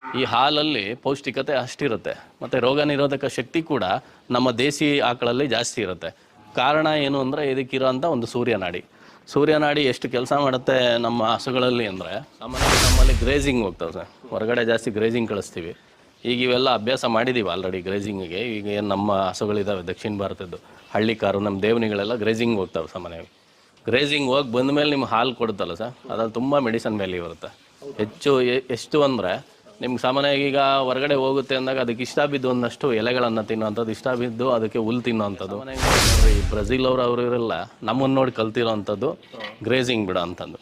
ಈ ಹಾಲಲ್ಲಿ ಪೌಷ್ಟಿಕತೆ ಅಷ್ಟಿರುತ್ತೆ, ಮತ್ತು ರೋಗ ನಿರೋಧಕ ಶಕ್ತಿ ಕೂಡ ನಮ್ಮ ದೇಸಿ ಆಕಳಲ್ಲಿ ಜಾಸ್ತಿ ಇರುತ್ತೆ. ಕಾರಣ ಏನು ಅಂದರೆ ಇದಕ್ಕಿರೋಂಥ ಒಂದು ಸೂರ್ಯನಾಡಿ ಎಷ್ಟು ಕೆಲಸ ಮಾಡುತ್ತೆ ನಮ್ಮ ಹಸುಗಳಲ್ಲಿ ಅಂದರೆ, ಸಾಮಾನ್ಯವಾಗಿ ನಮ್ಮಲ್ಲಿ ಗ್ರೇಜಿಂಗ್ ಹೋಗ್ತವೆ ಸರ್, ಹೊರಗಡೆ ಜಾಸ್ತಿ ಗ್ರೇಜಿಂಗ್ ಕಳಿಸ್ತೀವಿ. ಈಗ ಇವೆಲ್ಲ ಅಭ್ಯಾಸ ಮಾಡಿದ್ದೀವಿ ಆಲ್ರೆಡಿ ಗ್ರೇಜಿಂಗಿಗೆ. ಈಗ ಏನು ನಮ್ಮ ಹಸುಗಳಿದ್ದಾವೆ ದಕ್ಷಿಣ ಭಾರತದ್ದು ಹಳ್ಳಿ ಕಾರು, ನಮ್ಮ ದೇವನಿಗಳೆಲ್ಲ ಗ್ರೇಜಿಂಗ್ ಹೋಗ್ತವೆ ಸಾಮಾನ್ಯವಾಗಿ. ಗ್ರೇಜಿಂಗ್ ಹೋಗಿ ಬಂದ ಮೇಲೆ ನಿಮ್ಗೆ ಹಾಲು ಕೊಡುತ್ತಲ್ಲ ಸರ್, ಅದ್ರಲ್ಲಿ ತುಂಬ ಮೆಡಿಸನ್ ವ್ಯಾಲ್ಯೂ ಇರುತ್ತೆ. ಎಷ್ಟು ಅಂದರೆ ನಿಮ್ಗೆ ಸಾಮಾನ್ಯವಾಗಿ ಈಗ ಹೊರಗಡೆ ಹೋಗುತ್ತೆ ಅಂದಾಗ ಅದಕ್ಕೆ ಇಷ್ಟ ಬಿದ್ದು ಒಂದಷ್ಟು ಎಲೆಗಳನ್ನು ತಿನ್ನೋವಂಥದ್ದು, ಇಷ್ಟ ಬಿದ್ದು ಅದಕ್ಕೆ ಹುಲ್ಲು ತಿನ್ನೋವಂಥದ್ದು. ಈ ಬ್ರೆಜಿಲ್ ಅವರು ಇವರೆಲ್ಲ ನಮ್ಮನ್ನು ನೋಡಿ ಕಲ್ತಿರೋ ಅಂಥದ್ದು ಗ್ರೇಜಿಂಗ್ ಬಿಡೋ ಅಂಥದ್ದು.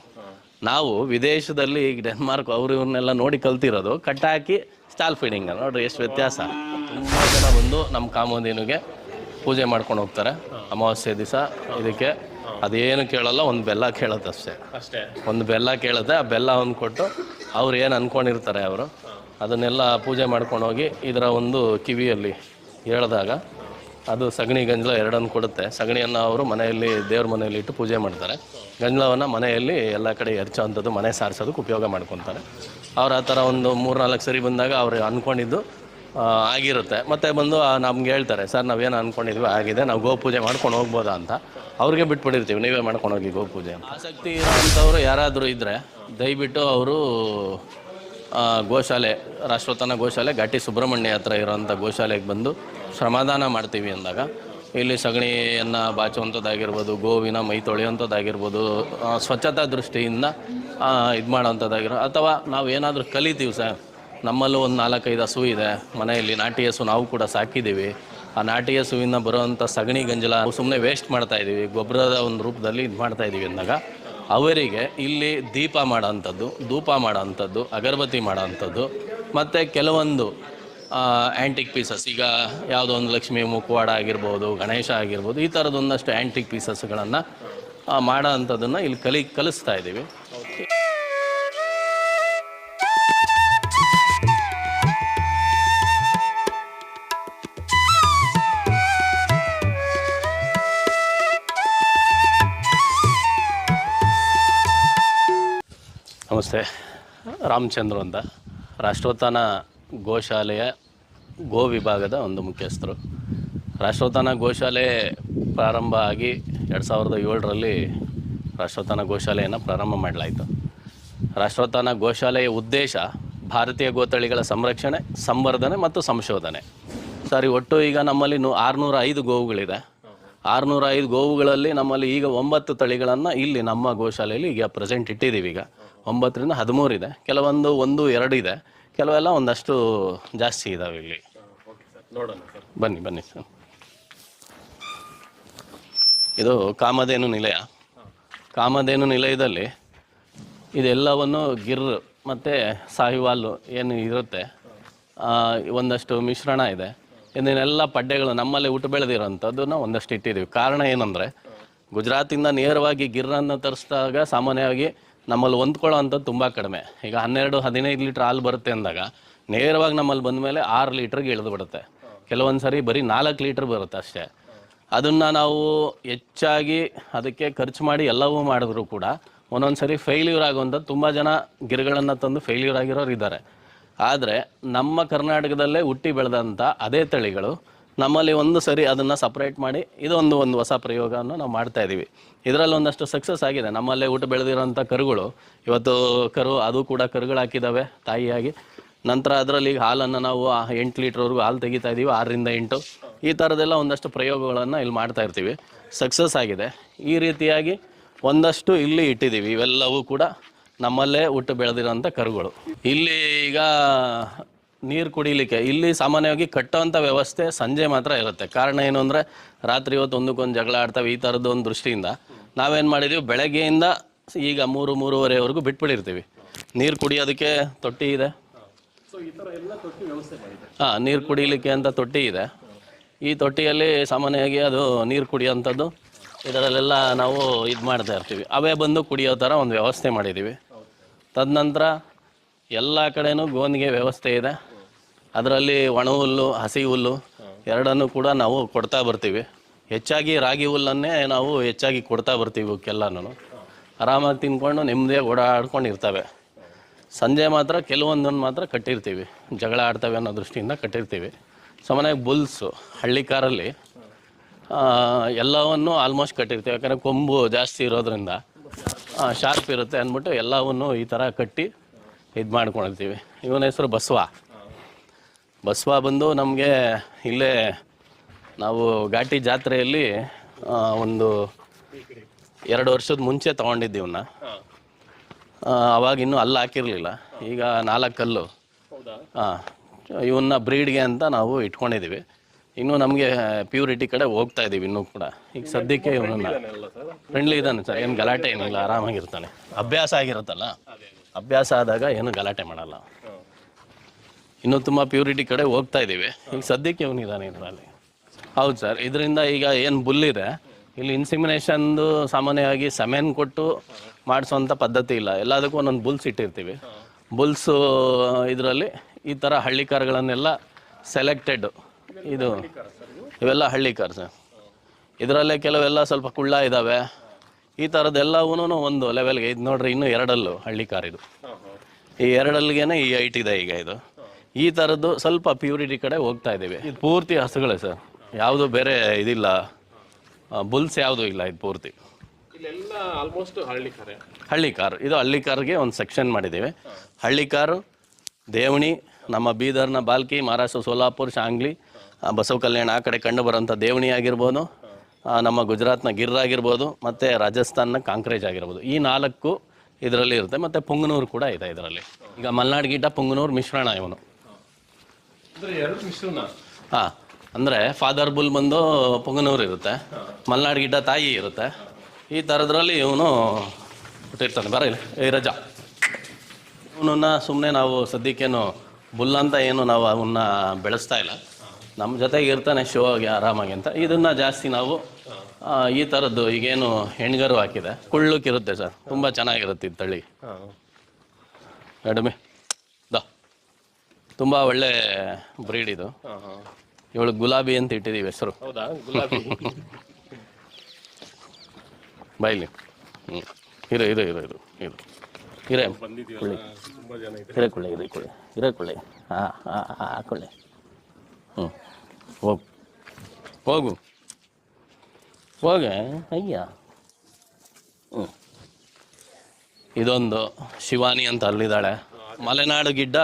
ನಾವು ವಿದೇಶದಲ್ಲಿ ಈಗ ಡೆನ್ಮಾರ್ಕ್ ಇವ್ರನ್ನೆಲ್ಲ ನೋಡಿ ಕಲ್ತಿರೋದು ಕಟ್ಟಾಕಿ ಸ್ಟಾಲ್ ಫೀಡಿಂಗ್. ನೋಡ್ರಿ ಎಷ್ಟು ವ್ಯತ್ಯಾಸ. ತುಂಬ ಜನ ಬಂದು ನಮ್ಮ ಕಾಮಧೇನುಗೆ ಪೂಜೆ ಮಾಡ್ಕೊಂಡು ಹೋಗ್ತಾರೆ ಅಮಾವಾಸ್ಯೆ ದಿವಸ. ಇದಕ್ಕೆ ಅದೇನು ಕೇಳಲ್ಲ, ಒಂದು ಬೆಲ್ಲ ಕೇಳುತ್ತೆ ಅಷ್ಟೇ. ಒಂದು ಬೆಲ್ಲ ಕೇಳುತ್ತೆ, ಆ ಬೆಲ್ಲ ಒಂದು ಕೊಟ್ಟು ಅವ್ರು ಏನು ಅಂದ್ಕೊಂಡಿರ್ತಾರೆ ಅವರು ಅದನ್ನೆಲ್ಲ ಪೂಜೆ ಮಾಡ್ಕೊಂಡು ಹೋಗಿ ಇದರ ಒಂದು ಕಿವಿಯಲ್ಲಿ ಹೇಳಿದಾಗ ಅದು ಸಗಣಿ ಗಂಜಲ ಎರಡನ್ನು ಕೊಡುತ್ತೆ. ಸಗಣಿಯನ್ನು ಅವರು ಮನೆಯಲ್ಲಿ ದೇವ್ರ ಮನೆಯಲ್ಲಿ ಇಟ್ಟು ಪೂಜೆ ಮಾಡ್ತಾರೆ. ಗಂಜಲವನ್ನು ಮನೆಯಲ್ಲಿ ಎಲ್ಲ ಕಡೆ ಎರಚೋ ಅಂಥದ್ದು, ಮನೆ ಸಾರಿಸೋದಕ್ಕೆ ಉಪಯೋಗ ಮಾಡ್ಕೊತಾರೆ. ಅವ್ರು ಆ ಥರ ಒಂದು 3-4 ಸರಿ ಬಂದಾಗ ಅವ್ರು ಅಂದ್ಕೊಂಡಿದ್ದು ಆಗಿರುತ್ತೆ. ಮತ್ತು ಬಂದು ನಮ್ಗೆ ಹೇಳ್ತಾರೆ, ಸರ್ ನಾವೇನು ಅಂದ್ಕೊಂಡಿದ್ವಿ ಆಗಿದೆ, ನಾವು ಗೋಪೂಜೆ ಮಾಡ್ಕೊಂಡು ಹೋಗ್ಬೋದಾ ಅಂತ. ಅವ್ರಿಗೆ ಬಿಟ್ಬಿಟ್ಟಿರ್ತೀವಿ, ನೀವೇ ಮಾಡ್ಕೊಂಡು ಹೋಗಿ ಗೋಪೂಜೆ. ಆಸಕ್ತಿ ಇರೋಂಥವ್ರು ಯಾರಾದರೂ ಇದ್ದರೆ ದಯವಿಟ್ಟು ಅವರು ಗೋಶಾಲೆ, ರಾಷ್ಟ್ರೋತ್ಥಾನ ಗೋಶಾಲೆ ಘಾಟಿ ಸುಬ್ರಹ್ಮಣ್ಯ ಹತ್ರ ಇರೋಂಥ ಗೋಶಾಲೆಗೆ ಬಂದು ಶ್ರಮದಾನ ಮಾಡ್ತೀವಿ ಅಂದಾಗ ಇಲ್ಲಿ ಸಗಣಿಯನ್ನು ಬಾಚುವಂಥದ್ದಾಗಿರ್ಬೋದು, ಗೋವಿನ ಮೈ ತೊಳೆಯುವಂಥದ್ದಾಗಿರ್ಬೋದು, ಸ್ವಚ್ಛತಾ ದೃಷ್ಟಿಯಿಂದ ಇದು ಮಾಡೋವಂಥದ್ದಾಗಿರೋ, ಅಥವಾ ನಾವು ಏನಾದರೂ ಕಲಿತೀವಿ ಸರ್. ನಮ್ಮಲ್ಲೂ ಒಂದು 4-5 ಹಸು ಇದೆ ಮನೆಯಲ್ಲಿ, ನಾಟಿ ಹಸು ನಾವು ಕೂಡ ಸಾಕಿದ್ದೀವಿ. ಆ ನಾಟಿ ಹಸುವಿನ ಬರುವಂಥ ಸಗಣಿ ಗಂಜಲ ಸುಮ್ಮನೆ ವೇಸ್ಟ್ ಮಾಡ್ತಾಯಿದ್ದೀವಿ, ಗೊಬ್ಬರದ ಒಂದು ರೂಪದಲ್ಲಿ ಇದು ಮಾಡ್ತಾಯಿದ್ದೀವಿ ಅಂದಾಗ ಅವರಿಗೆ ಇಲ್ಲಿ ದೀಪ ಮಾಡೋವಂಥದ್ದು, ಧೂಪ ಮಾಡೋವಂಥದ್ದು, ಅಗರಬತ್ತಿ ಮಾಡೋವಂಥದ್ದು, ಮತ್ತು ಕೆಲವೊಂದು ಆ್ಯಂಟಿಕ್ ಪೀಸಸ್, ಈಗ ಯಾವುದೋ ಒಂದು ಲಕ್ಷ್ಮೀ ಮುಖವಾಡ ಆಗಿರ್ಬೋದು, ಗಣೇಶ ಆಗಿರ್ಬೋದು, ಈ ಥರದೊಂದಷ್ಟು ಆ್ಯಂಟಿಕ್ ಪೀಸಸ್ಗಳನ್ನು ಮಾಡೋ ಅಂಥದ್ದನ್ನು ಇಲ್ಲಿ ಕಲಿಸ್ತಾ ಇದ್ದೀವಿ. ನಮಸ್ತೆ, ರಾಮಚಂದ್ರ ಅಂತ, ರಾಷ್ಟ್ರೋತ್ಥಾನ ಗೋಶಾಲೆಯ ಗೋ ವಿಭಾಗದ ಒಂದು ಮುಖ್ಯಸ್ಥರು. ರಾಷ್ಟ್ರೋತ್ಥಾನ ಗೋಶಾಲೆ ಪ್ರಾರಂಭ ಆಗಿ 2007ರಲ್ಲಿ ರಾಷ್ಟ್ರೋತ್ಥಾನ ಗೋಶಾಲೆಯನ್ನು ಪ್ರಾರಂಭ ಮಾಡಲಾಯಿತು. ರಾಷ್ಟ್ರೋತ್ಥಾನ ಗೋಶಾಲೆಯ ಉದ್ದೇಶ ಭಾರತೀಯ ಗೋತಳಿಗಳ ಸಂರಕ್ಷಣೆ, ಸಂವರ್ಧನೆ ಮತ್ತು ಸಂಶೋಧನೆ. ಸರಿ, ಒಟ್ಟು ಈಗ ನಮ್ಮಲ್ಲಿ 605 ಗೋವುಗಳಿದೆ. 605 ಗೋವುಗಳಲ್ಲಿ ನಮ್ಮಲ್ಲಿ ಈಗ 9 ತಳಿಗಳನ್ನು ಇಲ್ಲಿ ನಮ್ಮ ಗೋಶಾಲೆಯಲ್ಲಿ ಈಗ ಪ್ರೆಸೆಂಟ್ ಇಟ್ಟಿದ್ದೀವಿ. ಈಗ 9ರಿಂದ 13 ಇದೆ, ಕೆಲವೊಂದು 1-2 ಇದೆ, ಕೆಲವೆಲ್ಲ ಒಂದಷ್ಟು ಜಾಸ್ತಿ ಇದ್ದಾವೆ ಇಲ್ಲಿ. ನೋಡೋಣ ಸರ್, ಬನ್ನಿ ಸರ್. ಇದು ಕಾಮಧೇನು ನಿಲಯ. ಕಾಮಧೇನು ನಿಲಯದಲ್ಲಿ ಇದೆಲ್ಲವನ್ನು ಗಿರ್ ಮತ್ತು ಸಾಹಿವಾಲು ಏನು ಇರುತ್ತೆ, ಒಂದಷ್ಟು ಮಿಶ್ರಣ ಇದೆ. ಇದನ್ನೆಲ್ಲ ಪಡ್ಡೆಗಳು ನಮ್ಮಲ್ಲಿ ಊಟ ಬೆಳೆದಿರೋಂಥದ್ದನ್ನು ಒಂದಷ್ಟು ಇಟ್ಟಿದ್ದೀವಿ. ಕಾರಣ ಏನಂದರೆ, ಗುಜರಾತಿಂದ ನೇರವಾಗಿ ಗಿರ್ರನ್ನು ತರಿಸಿದಾಗ ಸಾಮಾನ್ಯವಾಗಿ ನಮ್ಮಲ್ಲಿ ಹೊಂದ್ಕೊಳ್ಳೋ ಅಂಥದ್ದು ತುಂಬ ಕಡಿಮೆ. ಈಗ 12-15 ಲೀಟ್ರ್ ಹಾಲು ಬರುತ್ತೆ ಅಂದಾಗ ನೇರವಾಗಿ ನಮ್ಮಲ್ಲಿ ಬಂದ ಮೇಲೆ 6 ಲೀಟ್ರಿಗೆ ಇಳಿದು ಬಿಡುತ್ತೆ. ಕೆಲವೊಂದು ಸರಿ ಬರೀ 4 ಲೀಟ್ರ್ ಬರುತ್ತೆ ಅಷ್ಟೇ. ಅದನ್ನು ನಾವು ಹೆಚ್ಚಾಗಿ ಅದಕ್ಕೆ ಖರ್ಚು ಮಾಡಿ ಎಲ್ಲವೂ ಮಾಡಿದ್ರು ಕೂಡ ಒಂದೊಂದು ಸರಿ ಫೇಲ್ಯೂರ್ ಆಗುವಂಥದ್ದು, ತುಂಬ ಜನ ಗಿರ್ಗಳನ್ನು ತಂದು ಫೇಲ್ಯೂರ್ ಆಗಿರೋರು ಇದ್ದಾರೆ. ಆದರೆ ನಮ್ಮ ಕರ್ನಾಟಕದಲ್ಲೇ ಹುಟ್ಟಿ ಬೆಳೆದಂಥ ಅದೇ ತಳಿಗಳು ನಮ್ಮಲ್ಲಿ ಒಂದು ಸರಿ ಅದನ್ನು ಸಪ್ರೇಟ್ ಮಾಡಿ ಇದೊಂದು ಹೊಸ ಪ್ರಯೋಗವನ್ನು ನಾವು ಮಾಡ್ತಾಯಿದ್ದೀವಿ. ಇದರಲ್ಲಿ ಒಂದಷ್ಟು ಸಕ್ಸಸ್ ಆಗಿದೆ. ನಮ್ಮಲ್ಲೇ ಊಟ ಬೆಳೆದಿರೋಂಥ ಕರುಗಳು ಇವತ್ತು ಅದು ಕೂಡ ಕರುಗಳು ಹಾಕಿದ್ದಾವೆ ತಾಯಿಯಾಗಿ. ನಂತರ ಅದರಲ್ಲಿ ಹಾಲನ್ನು ನಾವು 8 ಲೀಟ್ರ್ವರೆಗೂ ಹಾಲು ತೆಗಿತಾ ಇದ್ದೀವಿ, 6ರಿಂದ 8. ಈ ಥರದ್ದೆಲ್ಲ ಒಂದಷ್ಟು ಪ್ರಯೋಗಗಳನ್ನು ಇಲ್ಲಿ ಮಾಡ್ತಾಯಿರ್ತೀವಿ, ಸಕ್ಸಸ್ ಆಗಿದೆ. ಈ ರೀತಿಯಾಗಿ ಒಂದಷ್ಟು ಇಲ್ಲಿ ಇಟ್ಟಿದ್ದೀವಿ. ಇವೆಲ್ಲವೂ ಕೂಡ ನಮ್ಮಲ್ಲೇ ಹುಟ್ಟು ಬೆಳೆದಿರೋಂಥ ಕರುಗಳು. ಇಲ್ಲಿ ಈಗ ನೀರು ಕುಡಿಲಿಕ್ಕೆ ಇಲ್ಲಿ ಸಾಮಾನ್ಯವಾಗಿ ಕಟ್ಟೋವಂಥ ವ್ಯವಸ್ಥೆ ಸಂಜೆ ಮಾತ್ರ ಇರುತ್ತೆ. ಕಾರಣ ಏನು ಅಂದರೆ, ರಾತ್ರಿ ಹೊತ್ತು ಒಂದಕ್ಕೊಂದು ಜಗಳ ಆಡ್ತವೆ. ಈ ಥರದ್ದು ಒಂದು ದೃಷ್ಟಿಯಿಂದ ನಾವೇನು ಮಾಡಿದ್ದೀವಿ, ಬೆಳಗ್ಗೆಯಿಂದ ಈಗ 3-3:30ವರೆಗೂ ಬಿಟ್ಬಿಟ್ಟಿರ್ತೀವಿ. ನೀರು ಕುಡಿಯೋದಕ್ಕೆ ತೊಟ್ಟಿ ಇದೆ. ಹಾಂ, ನೀರು ಕುಡಿಲಿಕ್ಕೆ ಅಂತ ತೊಟ್ಟಿ ಇದೆ. ಈ ತೊಟ್ಟಿಯಲ್ಲಿ ಸಾಮಾನ್ಯವಾಗಿ ಅದು ನೀರು ಕುಡಿಯೋಂಥದ್ದು ಇದರಲ್ಲೆಲ್ಲ ನಾವು ಇದು ಮಾಡ್ತಾ ಇರ್ತೀವಿ. ಅವೇ ಬಂದು ಕುಡಿಯೋ ಥರ ಒಂದು ವ್ಯವಸ್ಥೆ ಮಾಡಿದ್ದೀವಿ. ತದನಂತರ ಎಲ್ಲ ಕಡೆಯೂ ಗೋನಿಗೆ ವ್ಯವಸ್ಥೆ ಇದೆ. ಅದರಲ್ಲಿ ಒಣ ಹುಲ್ಲು, ಹಸಿ ಹುಲ್ಲು ಎರಡನ್ನೂ ಕೂಡ ನಾವು ಕೊಡ್ತಾ ಬರ್ತೀವಿ. ಹೆಚ್ಚಾಗಿ ರಾಗಿ ಹುಲ್ಲನ್ನೇ ನಾವು ಹೆಚ್ಚಾಗಿ ಕೊಡ್ತಾ ಬರ್ತೀವಿ. ಇವಕ್ಕೆಲ್ಲನೂ ಆರಾಮಾಗಿ ತಿನ್ಕೊಂಡು ನೆಮ್ಮದಿಯಾಗಿ ಓಡಾಡ್ಕೊಂಡು ಇರ್ತವೆ. ಸಂಜೆ ಮಾತ್ರ ಕೆಲವೊಂದನ್ನು ಮಾತ್ರ ಕಟ್ಟಿರ್ತೀವಿ, ಜಗಳ ಆಡ್ತವೆ ಅನ್ನೋ ದೃಷ್ಟಿಯಿಂದ ಕಟ್ಟಿರ್ತೀವಿ. ಸಾಮಾನ್ಯವಾಗಿ ಬುಲ್ಸು ಹಳ್ಳಿ ಕಾರಲ್ಲಿ ಎಲ್ಲವನ್ನು ಆಲ್ಮೋಸ್ಟ್ ಕಟ್ಟಿರ್ತೀವಿ, ಯಾಕಂದರೆ ಕೊಂಬು ಜಾಸ್ತಿ ಇರೋದ್ರಿಂದ ಶಾರ್ಪ್ ಇರುತ್ತೆ ಅಂದ್ಬಿಟ್ಟು ಎಲ್ಲವನ್ನು ಈ ಥರ ಕಟ್ಟಿ ಇದು ಮಾಡ್ಕೊಂಡಿರ್ತೀವಿ. ಇವನ ಹೆಸರು ಬಸವ ಬಂದು ನಮಗೆ ಇಲ್ಲೇ ನಾವು ಘಾಟಿ ಜಾತ್ರೆಯಲ್ಲಿ ಒಂದು 2 ವರ್ಷದ ಮುಂಚೆ ತೊಗೊಂಡಿದ್ದೀವಿ ಇವನ್ನ. ಅವಾಗ ಇನ್ನೂ ಅಲ್ಲಿ ಹಾಕಿರಲಿಲ್ಲ, ಈಗ 4 ಕಲ್ಲು. ಇವನ್ನ ಬ್ರೀಡ್ಗೆ ಅಂತ ನಾವು ಇಟ್ಕೊಂಡಿದ್ದೀವಿ. ಇನ್ನೂ ನಮಗೆ ಪ್ಯೂರಿಟಿ ಕಡೆ ಹೋಗ್ತಾ ಇದ್ದೀವಿ ಇನ್ನೂ ಕೂಡ. ಈಗ ಸದ್ಯಕ್ಕೆ ಇವನನ್ನು ಫ್ರೆಂಡ್ಲಿ ಇದ್ದಾನೆ ಸರ್, ಏನು ಗಲಾಟೆ ಏನಿಲ್ಲ, ಆರಾಮಾಗಿರ್ತಾನೆ. ಅಭ್ಯಾಸ ಆಗಿರುತ್ತಲ್ಲ, ಅಭ್ಯಾಸ ಆದಾಗ ಏನು ಗಲಾಟೆ ಮಾಡಲ್ಲ. ಇನ್ನೂ ತುಂಬ ಪ್ಯೂರಿಟಿ ಕಡೆ ಹೋಗ್ತಾ ಇದ್ದೀವಿ. ಈಗ ಸದ್ಯಕ್ಕೆ ಇವನಿದ್ದಾನೆ ಇದರಲ್ಲಿ. ಹೌದು ಸರ್, ಇದರಿಂದ ಈಗ ಏನು ಬುಲ್ಲಿದೆ ಇಲ್ಲಿ ಇನ್ಸಿಮಿನೇಷನ್ದು ಸಾಮಾನ್ಯವಾಗಿ ಸೆಮೆನ್ ಕೊಟ್ಟು ಮಾಡಿಸೋಂಥ ಪದ್ಧತಿ ಇಲ್ಲ. ಎಲ್ಲದಕ್ಕೂ ಒಂದೊಂದು ಬುಲ್ಸ್ ಇಟ್ಟಿರ್ತೀವಿ. ಬುಲ್ಸು ಇದರಲ್ಲಿ ಈ ಥರ ಹಳ್ಳಿ ಕಾರುಗಳನ್ನೆಲ್ಲ ಸೆಲೆಕ್ಟೆಡ್, ಇವೆಲ್ಲ ಹಳ್ಳಿ ಕಾರ್ ಸರ್. ಇದರಲ್ಲೇ ಕೆಲವೆಲ್ಲ ಸ್ವಲ್ಪ ಕುಳ್ಳ ಇದ್ದಾವೆ. ಈ ಥರದ್ದೆಲ್ಲವೂ ಒಂದು ಲೆವೆಲ್ಗೆ. ಇದು ನೋಡ್ರಿ, ಇನ್ನೂ 2 ಹಳ್ಳಿ ಕಾರ್ ಇದು. ಈ 2 ಈ ಹೈಟ್ ಇದೆ ಈಗ. ಇದು ಈ ಥರದ್ದು ಸ್ವಲ್ಪ ಪ್ಯೂರಿಟಿ ಕಡೆ ಹೋಗ್ತಾ ಇದ್ದೀವಿ. ಇದು ಪೂರ್ತಿ ಹಸುಗಳೇ ಸರ್, ಯಾವುದು ಬೇರೆ ಇದಿಲ್ಲ, ಬುಲ್ಸ್ ಯಾವುದೂ ಇಲ್ಲ. ಇದು ಪೂರ್ತಿ ಆಲ್ಮೋಸ್ಟ್ ಹಳ್ಳಿ ಕಾರು. ಇದು ಹಳ್ಳಿ ಕಾರ್ಗೆ ಒಂದು ಸೆಕ್ಷನ್ ಮಾಡಿದ್ದೀವಿ. ಹಳ್ಳಿ ಕಾರು, ದೇವಣಿ, ನಮ್ಮ ಬೀದರ್ನ ಬಾಲ್ಕಿ, ಮಹಾರಾಷ್ಟ್ರ ಸೋಲಾಪುರ್, ಶಾಂಗ್ಲಿ, ಬಸವ ಕಲ್ಯಾಣ ಆ ಕಡೆ ಕಂಡು ಬರೋಂಥ ದೇವಣಿ ಆಗಿರ್ಬೋದು, ನಮ್ಮ ಗುಜರಾತ್ನ ಗಿರ್ ಆಗಿರ್ಬೋದು, ಮತ್ತು ರಾಜಸ್ಥಾನ್ನ ಕಾಂಕ್ರೇಜ್ ಆಗಿರ್ಬೋದು. ಈ 4 ಇದರಲ್ಲಿ ಇರುತ್ತೆ. ಮತ್ತು ಪುಂಗನೂರು ಕೂಡ ಇದೆ ಇದರಲ್ಲಿ. ಈಗ ಮಲ್ನಾಡ್ ಗಿಡ್ಡ ಪುಂಗನೂರು ಮಿಶ್ರಣ ಇವನು. ಹಾಂ, ಅಂದರೆ ಫಾದರ್ ಬುಲ್ ಬಂದು ಪುಂಗನೂರು ಇರುತ್ತೆ, ಮಲ್ನಾಡ್ ಗಿಡ್ಡ ತಾಯಿ ಇರುತ್ತೆ. ಈ ಥರದ್ರಲ್ಲಿ ಇವನು ಹುಟ್ಟಿರ್ತಾನೆ. ಬರಲ್ಲ ಈ ರಜಾ. ಇವನನ್ನು ಸುಮ್ಮನೆ ನಾವು ಸದ್ಯಕ್ಕೇನು ಬುಲ್ ಅಂತ ಏನು ನಾವು ಅವನ್ನ ಬೆಳೆಸ್ತಾ ಇಲ್ಲ, ನಮ್ಮ ಜೊತೆಗೆ ಇರ್ತಾನೆ ಶೋ ಆಗಿ ಆರಾಮಾಗಿ ಅಂತ. ಇದನ್ನು ಜಾಸ್ತಿ ನಾವು ಈ ಥರದ್ದು ಈಗೇನು ಹೆಣ್ಗರು ಹಾಕಿದೆ, ಕುಳ್ಳಕ್ಕಿರುತ್ತೆ ಸರ್, ತುಂಬ ಚೆನ್ನಾಗಿರುತ್ತೆ ಇದು ತಳಿ. ಕಡಿಮೆ ತುಂಬ ಒಳ್ಳೆ ಬ್ರೀಡ್ ಇದು. ಇವಳು ಗುಲಾಬಿ ಅಂತ ಇಟ್ಟಿದ್ದೀವಿ ಹೆಸರು. ಬೈಲಿ ಹಿರೇಕೊಳ್ಳಿ ಹಾಕೊಳ್ಳಿ. ಹೋಗೆ ಅಯ್ಯ. ಇದೊಂದು ಶಿವಾನಿ ಅಂತ ಅಲ್ಲಿದ್ದಾಳೆ. ಮಲೆನಾಡು ಗಿಡ್ಡ.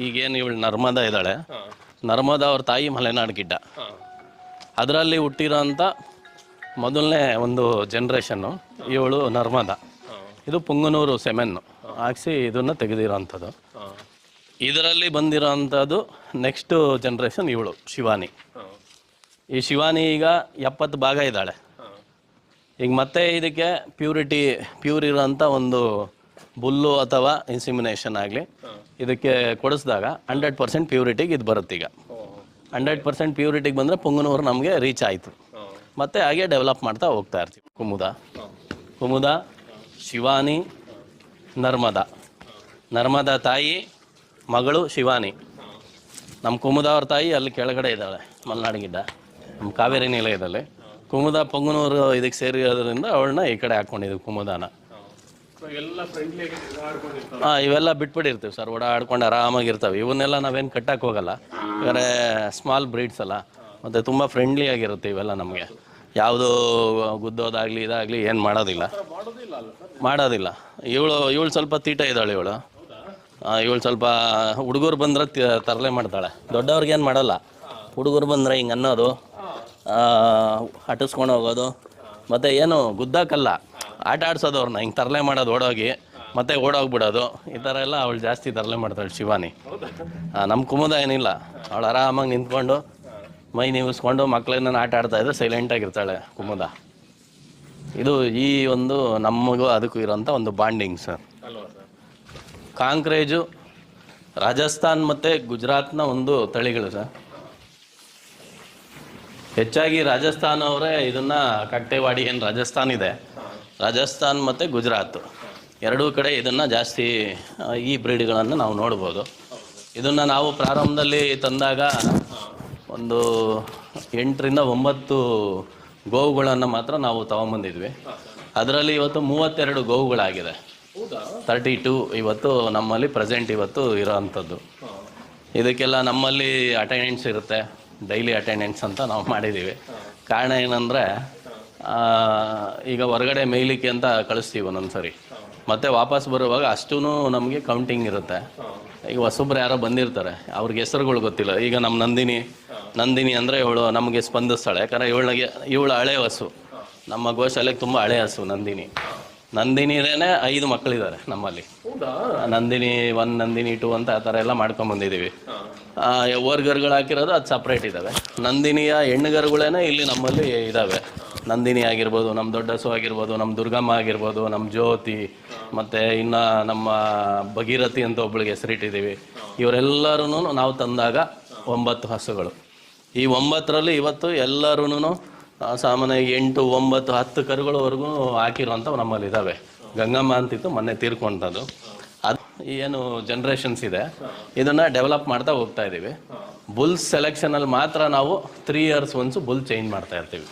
ಈಗೇನು ಇವಳು ನರ್ಮದಾ ಇದ್ದಾಳೆ, ನರ್ಮದಾ ಅವ್ರ ತಾಯಿ ಮಲೆನಾಡು ಗಿಡ್ಡ. ಅದರಲ್ಲಿ ಹುಟ್ಟಿರೋಂಥ ಮೊದಲನೇ ಒಂದು ಜನ್ರೇಷನ್ನು ಇವಳು ನರ್ಮದಾ. ಇದು ಪುಂಗನೂರು ಸೆಮೆನ್ನು ಹಾಕ್ಸಿ ಇದನ್ನು ತೆಗೆದಿರೋಂಥದ್ದು. ಇದರಲ್ಲಿ ಬಂದಿರೋಂಥದ್ದು ನೆಕ್ಸ್ಟು ಜನ್ರೇಷನ್ ಇವಳು ಶಿವಾನಿ. ಈ ಶಿವಾನಿ ಈಗ 70 ಭಾಗ ಇದ್ದಾಳೆ. ಈಗ ಮತ್ತೆ ಇದಕ್ಕೆ ಪ್ಯೂರ್ ಇರೋಂಥ ಒಂದು ಬುಲ್ಲು ಅಥವಾ ಇನ್ಸಿಮಿನೇಷನ್ ಆಗಲಿ ಇದಕ್ಕೆ ಕೊಡಿಸಿದಾಗ 100% ಪ್ಯೂರಿಟಿಗೆ ಇದು ಬರುತ್ತೆ. ಈಗ 100% ಪ್ಯೂರಿಟಿಗೆ ಬಂದರೆ ಪುಂಗನೂರು ನಮಗೆ ರೀಚ್ ಆಯಿತು. ಮತ್ತು ಹಾಗೆ ಡೆವಲಪ್ ಮಾಡ್ತಾ ಹೋಗ್ತಾ ಇರ್ತೀವಿ. ಕುಮುದ, ಶಿವಾನಿ, ನರ್ಮದಾ ತಾಯಿ ಮಗಳು ಶಿವಾನಿ. ನಮ್ಮ ಕುಮುದ ಅವ್ರ ತಾಯಿ ಅಲ್ಲಿ ಕೆಳಗಡೆ ಇದ್ದಾಳೆ, ಮಲೆನಾಡು ಗಿಡ್ಡ, ನಮ್ಮ ಕಾವೇರಿ ನಿಲಯದಲ್ಲಿ. ಕುಮುದ ಪುಂಗನೂರು ಇದಕ್ಕೆ ಸೇರಿರೋದ್ರಿಂದ ಅವಳನ್ನ ಈ ಕಡೆ ಹಾಕ್ಕೊಂಡಿದ್ದೀವಿ ಕುಮುದಾನ. ಇವೆಲ್ಲ ಬಿಟ್ಬಿಟ್ಟಿರ್ತೀವಿ ಸರ್, ಓಡಾಡ್ಕೊಂಡು ಆರಾಮಾಗಿರ್ತವೆ. ಇವನ್ನೆಲ್ಲ ನಾವೇನು ಕಟ್ಟಕ್ಕೆ ಹೋಗಲ್ಲ, ಯಾಕಂದರೆ ಸ್ಮಾಲ್ ಬ್ರೀಡ್ಸ್ ಅಲ್ಲ, ಮತ್ತು ತುಂಬ ಫ್ರೆಂಡ್ಲಿ ಆಗಿರುತ್ತೆ ಇವೆಲ್ಲ. ನಮಗೆ ಯಾವುದು ಗುದ್ದೋದಾಗಲಿ ಇದಾಗಲಿ ಏನು ಮಾಡೋದಿಲ್ಲ. ಇವಳು ಸ್ವಲ್ಪ ತೀಟ ಇದ್ದಾಳೆ. ಇವಳು ಸ್ವಲ್ಪ ಹುಡುಗರು ಬಂದರೆ ತರಲೆ ಮಾಡ್ತಾಳೆ. ದೊಡ್ಡವ್ರಿಗೇನು ಮಾಡಲ್ಲ, ಹುಡುಗರು ಬಂದರೆ ಹಿಂಗೆ ಅನ್ನೋದು, ಹಟಿಸ್ಕೊಂಡು ಹೋಗೋದು, ಮತ್ತು ಏನು ಗುದ್ದಾಕಲ್ಲ, ಆಟ ಆಡ್ಸೋದು ಅವ್ರನ್ನ, ಹಿಂಗೆ ತರಲೆ ಮಾಡೋದು, ಓಡೋಗಿ ಮತ್ತೆ ಓಡೋಗ್ಬಿಡೋದು. ಈ ಥರ ಎಲ್ಲ ಅವಳು ಜಾಸ್ತಿ ತರಲೆ ಮಾಡ್ತಾಳೆ ಶಿವಾನಿ. ನಮ್ಮ ಕುಮುದ ಏನಿಲ್ಲ, ಅವಳು ಆರಾಮಾಗಿ ನಿಂತ್ಕೊಂಡು ಮೈ ನೀವಿಸ್ಕೊಂಡು ಮಕ್ಕಳನ್ನ ಆಟ ಆಡ್ತಾಯಿದ್ರೆ ಸೈಲೆಂಟಾಗಿರ್ತಾಳೆ ಕುಮುದ. ಇದು ಈ ಒಂದು ನಮಗೂ ಅದಕ್ಕೂ ಇರೋಂಥ ಒಂದು ಬಾಂಡಿಂಗ್ ಸರ್. ಕಾಂಕ್ರೇಜು ರಾಜಸ್ಥಾನ್ ಮತ್ತು ಗುಜರಾತ್ನ ಒಂದು ತಳಿಗಳು ಸರ್. ಹೆಚ್ಚಾಗಿ ರಾಜಸ್ಥಾನ ಅವರೇ ಇದನ್ನು ಕಟ್ಟೆವಾಡಿ ಏನು ರಾಜಸ್ಥಾನ್ ಇದೆ, ರಾಜಸ್ಥಾನ್ ಮತ್ತು ಗುಜರಾತ್ ಎರಡೂ ಕಡೆ ಇದನ್ನು ಜಾಸ್ತಿ ಈ ಬ್ರೀಡ್ಗಳನ್ನು ನಾವು ನೋಡ್ಬೋದು. ಇದನ್ನು ನಾವು ಪ್ರಾರಂಭದಲ್ಲಿ ತಂದಾಗ ಒಂದು 8 ರಿಂದ 9 ಗೋವುಗಳನ್ನು ಮಾತ್ರ ನಾವು ತೊಗೊಂಬಂದಿದ್ವಿ. ಅದರಲ್ಲಿ ಇವತ್ತು 32 ಗೋವುಗಳಾಗಿದೆ. ಹೌದಾ? 32 ಇವತ್ತು ನಮ್ಮಲ್ಲಿ ಪ್ರೆಸೆಂಟ್ ಇವತ್ತು ಇರೋ ಅಂಥದ್ದು. ಇದಕ್ಕೆಲ್ಲ ನಮ್ಮಲ್ಲಿ ಅಟೆಂಡೆನ್ಸ್ ಇರುತ್ತೆ, ಡೈಲಿ ಅಟೆಂಡೆನ್ಸ್ ಅಂತ ನಾವು ಮಾಡಿದ್ದೀವಿ. ಕಾರಣ ಏನಂದರೆ ಈಗ ಹೊರಗಡೆ ಮೇಯ್ಲಿಕ್ಕೆ ಅಂತ ಕಳಿಸ್ತೀವಿ ಒಂದೊಂದು ಸರಿ, ಮತ್ತು ವಾಪಸ್ ಬರುವಾಗ ಅಷ್ಟೂ ನಮಗೆ ಕೌಂಟಿಂಗ್ ಇರುತ್ತೆ. ಈಗ ಹೊಸೊಬ್ರು ಯಾರೋ ಬಂದಿರ್ತಾರೆ, ಅವ್ರಿಗೆ ಹೆಸರುಗಳು ಗೊತ್ತಿಲ್ಲ. ಈಗ ನಮ್ಮ ನಂದಿನಿ ಅಂದರೆ ಇವಳು ನಮಗೆ ಸ್ಪಂದಿಸ್ತಾಳೆ, ಯಾಕಂದರೆ ಇವಳು ಹಳೆ ಹಸು, ನಮ್ಮ ಗೋಶಾಲೆಗೆ ತುಂಬ ಹಳೆ ಹಸು ನಂದಿನಿದೇ 5 ಮಕ್ಕಳಿದ್ದಾರೆ ನಮ್ಮಲ್ಲಿ. ನಂದಿನಿ 1, ನಂದಿನಿ 2 ಅಂತ ಆ ಥರ ಎಲ್ಲ ಮಾಡ್ಕೊಂಬಂದಿದ್ದೀವಿ. ಓರ್ಗರುಗಳು ಹಾಕಿರೋದು ಅದು ಸಪ್ರೇಟ್ ಇದ್ದಾವೆ. ನಂದಿನಿಯ ಹೆಣ್ಣುಗರುಗಳೇ ಇಲ್ಲಿ ನಮ್ಮಲ್ಲಿ ಇದ್ದಾವೆ. ನಂದಿನಿ ಆಗಿರ್ಬೋದು, ನಮ್ಮ ದೊಡ್ಡ ಹಸು ಆಗಿರ್ಬೋದು, ನಮ್ಮ ದುರ್ಗಮ್ಮ ಆಗಿರ್ಬೋದು, ನಮ್ಮ ಜ್ಯೋತಿ, ಮತ್ತು ಇನ್ನು ನಮ್ಮ ಭಗೀರಥಿ ಅಂತ ಒಬ್ಬಳಿಗೆ ಹೆಸರಿಟ್ಟಿದ್ದೀವಿ. ಇವರೆಲ್ಲರೂ ನಾವು ತಂದಾಗ 9 ಹಸುಗಳು. ಈ 9ರಲ್ಲಿ ಇವತ್ತು ಎಲ್ಲರೂ ಸಾಮಾನ್ಯವಾಗಿ 8, 9, 10 ಕರುಗಳವರೆಗೂ ಹಾಕಿರುವಂಥವು ನಮ್ಮಲ್ಲಿ ಇದ್ದಾವೆ. ಗಂಗಮ್ಮ ಅಂತಿತ್ತು, ಮೊನ್ನೆ ತೀರ್ಕೊಂಥದ್ದು. ಅದು ಏನು ಜನ್ರೇಷನ್ಸ್ ಇದೆ, ಇದನ್ನು ಡೆವಲಪ್ ಮಾಡ್ತಾ ಹೋಗ್ತಾ ಇದ್ದೀವಿ. ಬುಲ್ಸ್ ಸೆಲೆಕ್ಷನಲ್ಲಿ ಮಾತ್ರ ನಾವು 3 ಇಯರ್ಸ್ ಒನ್ಸು ಬುಲ್ ಚೇಂಜ್ ಮಾಡ್ತಾ ಇರ್ತೀವಿ.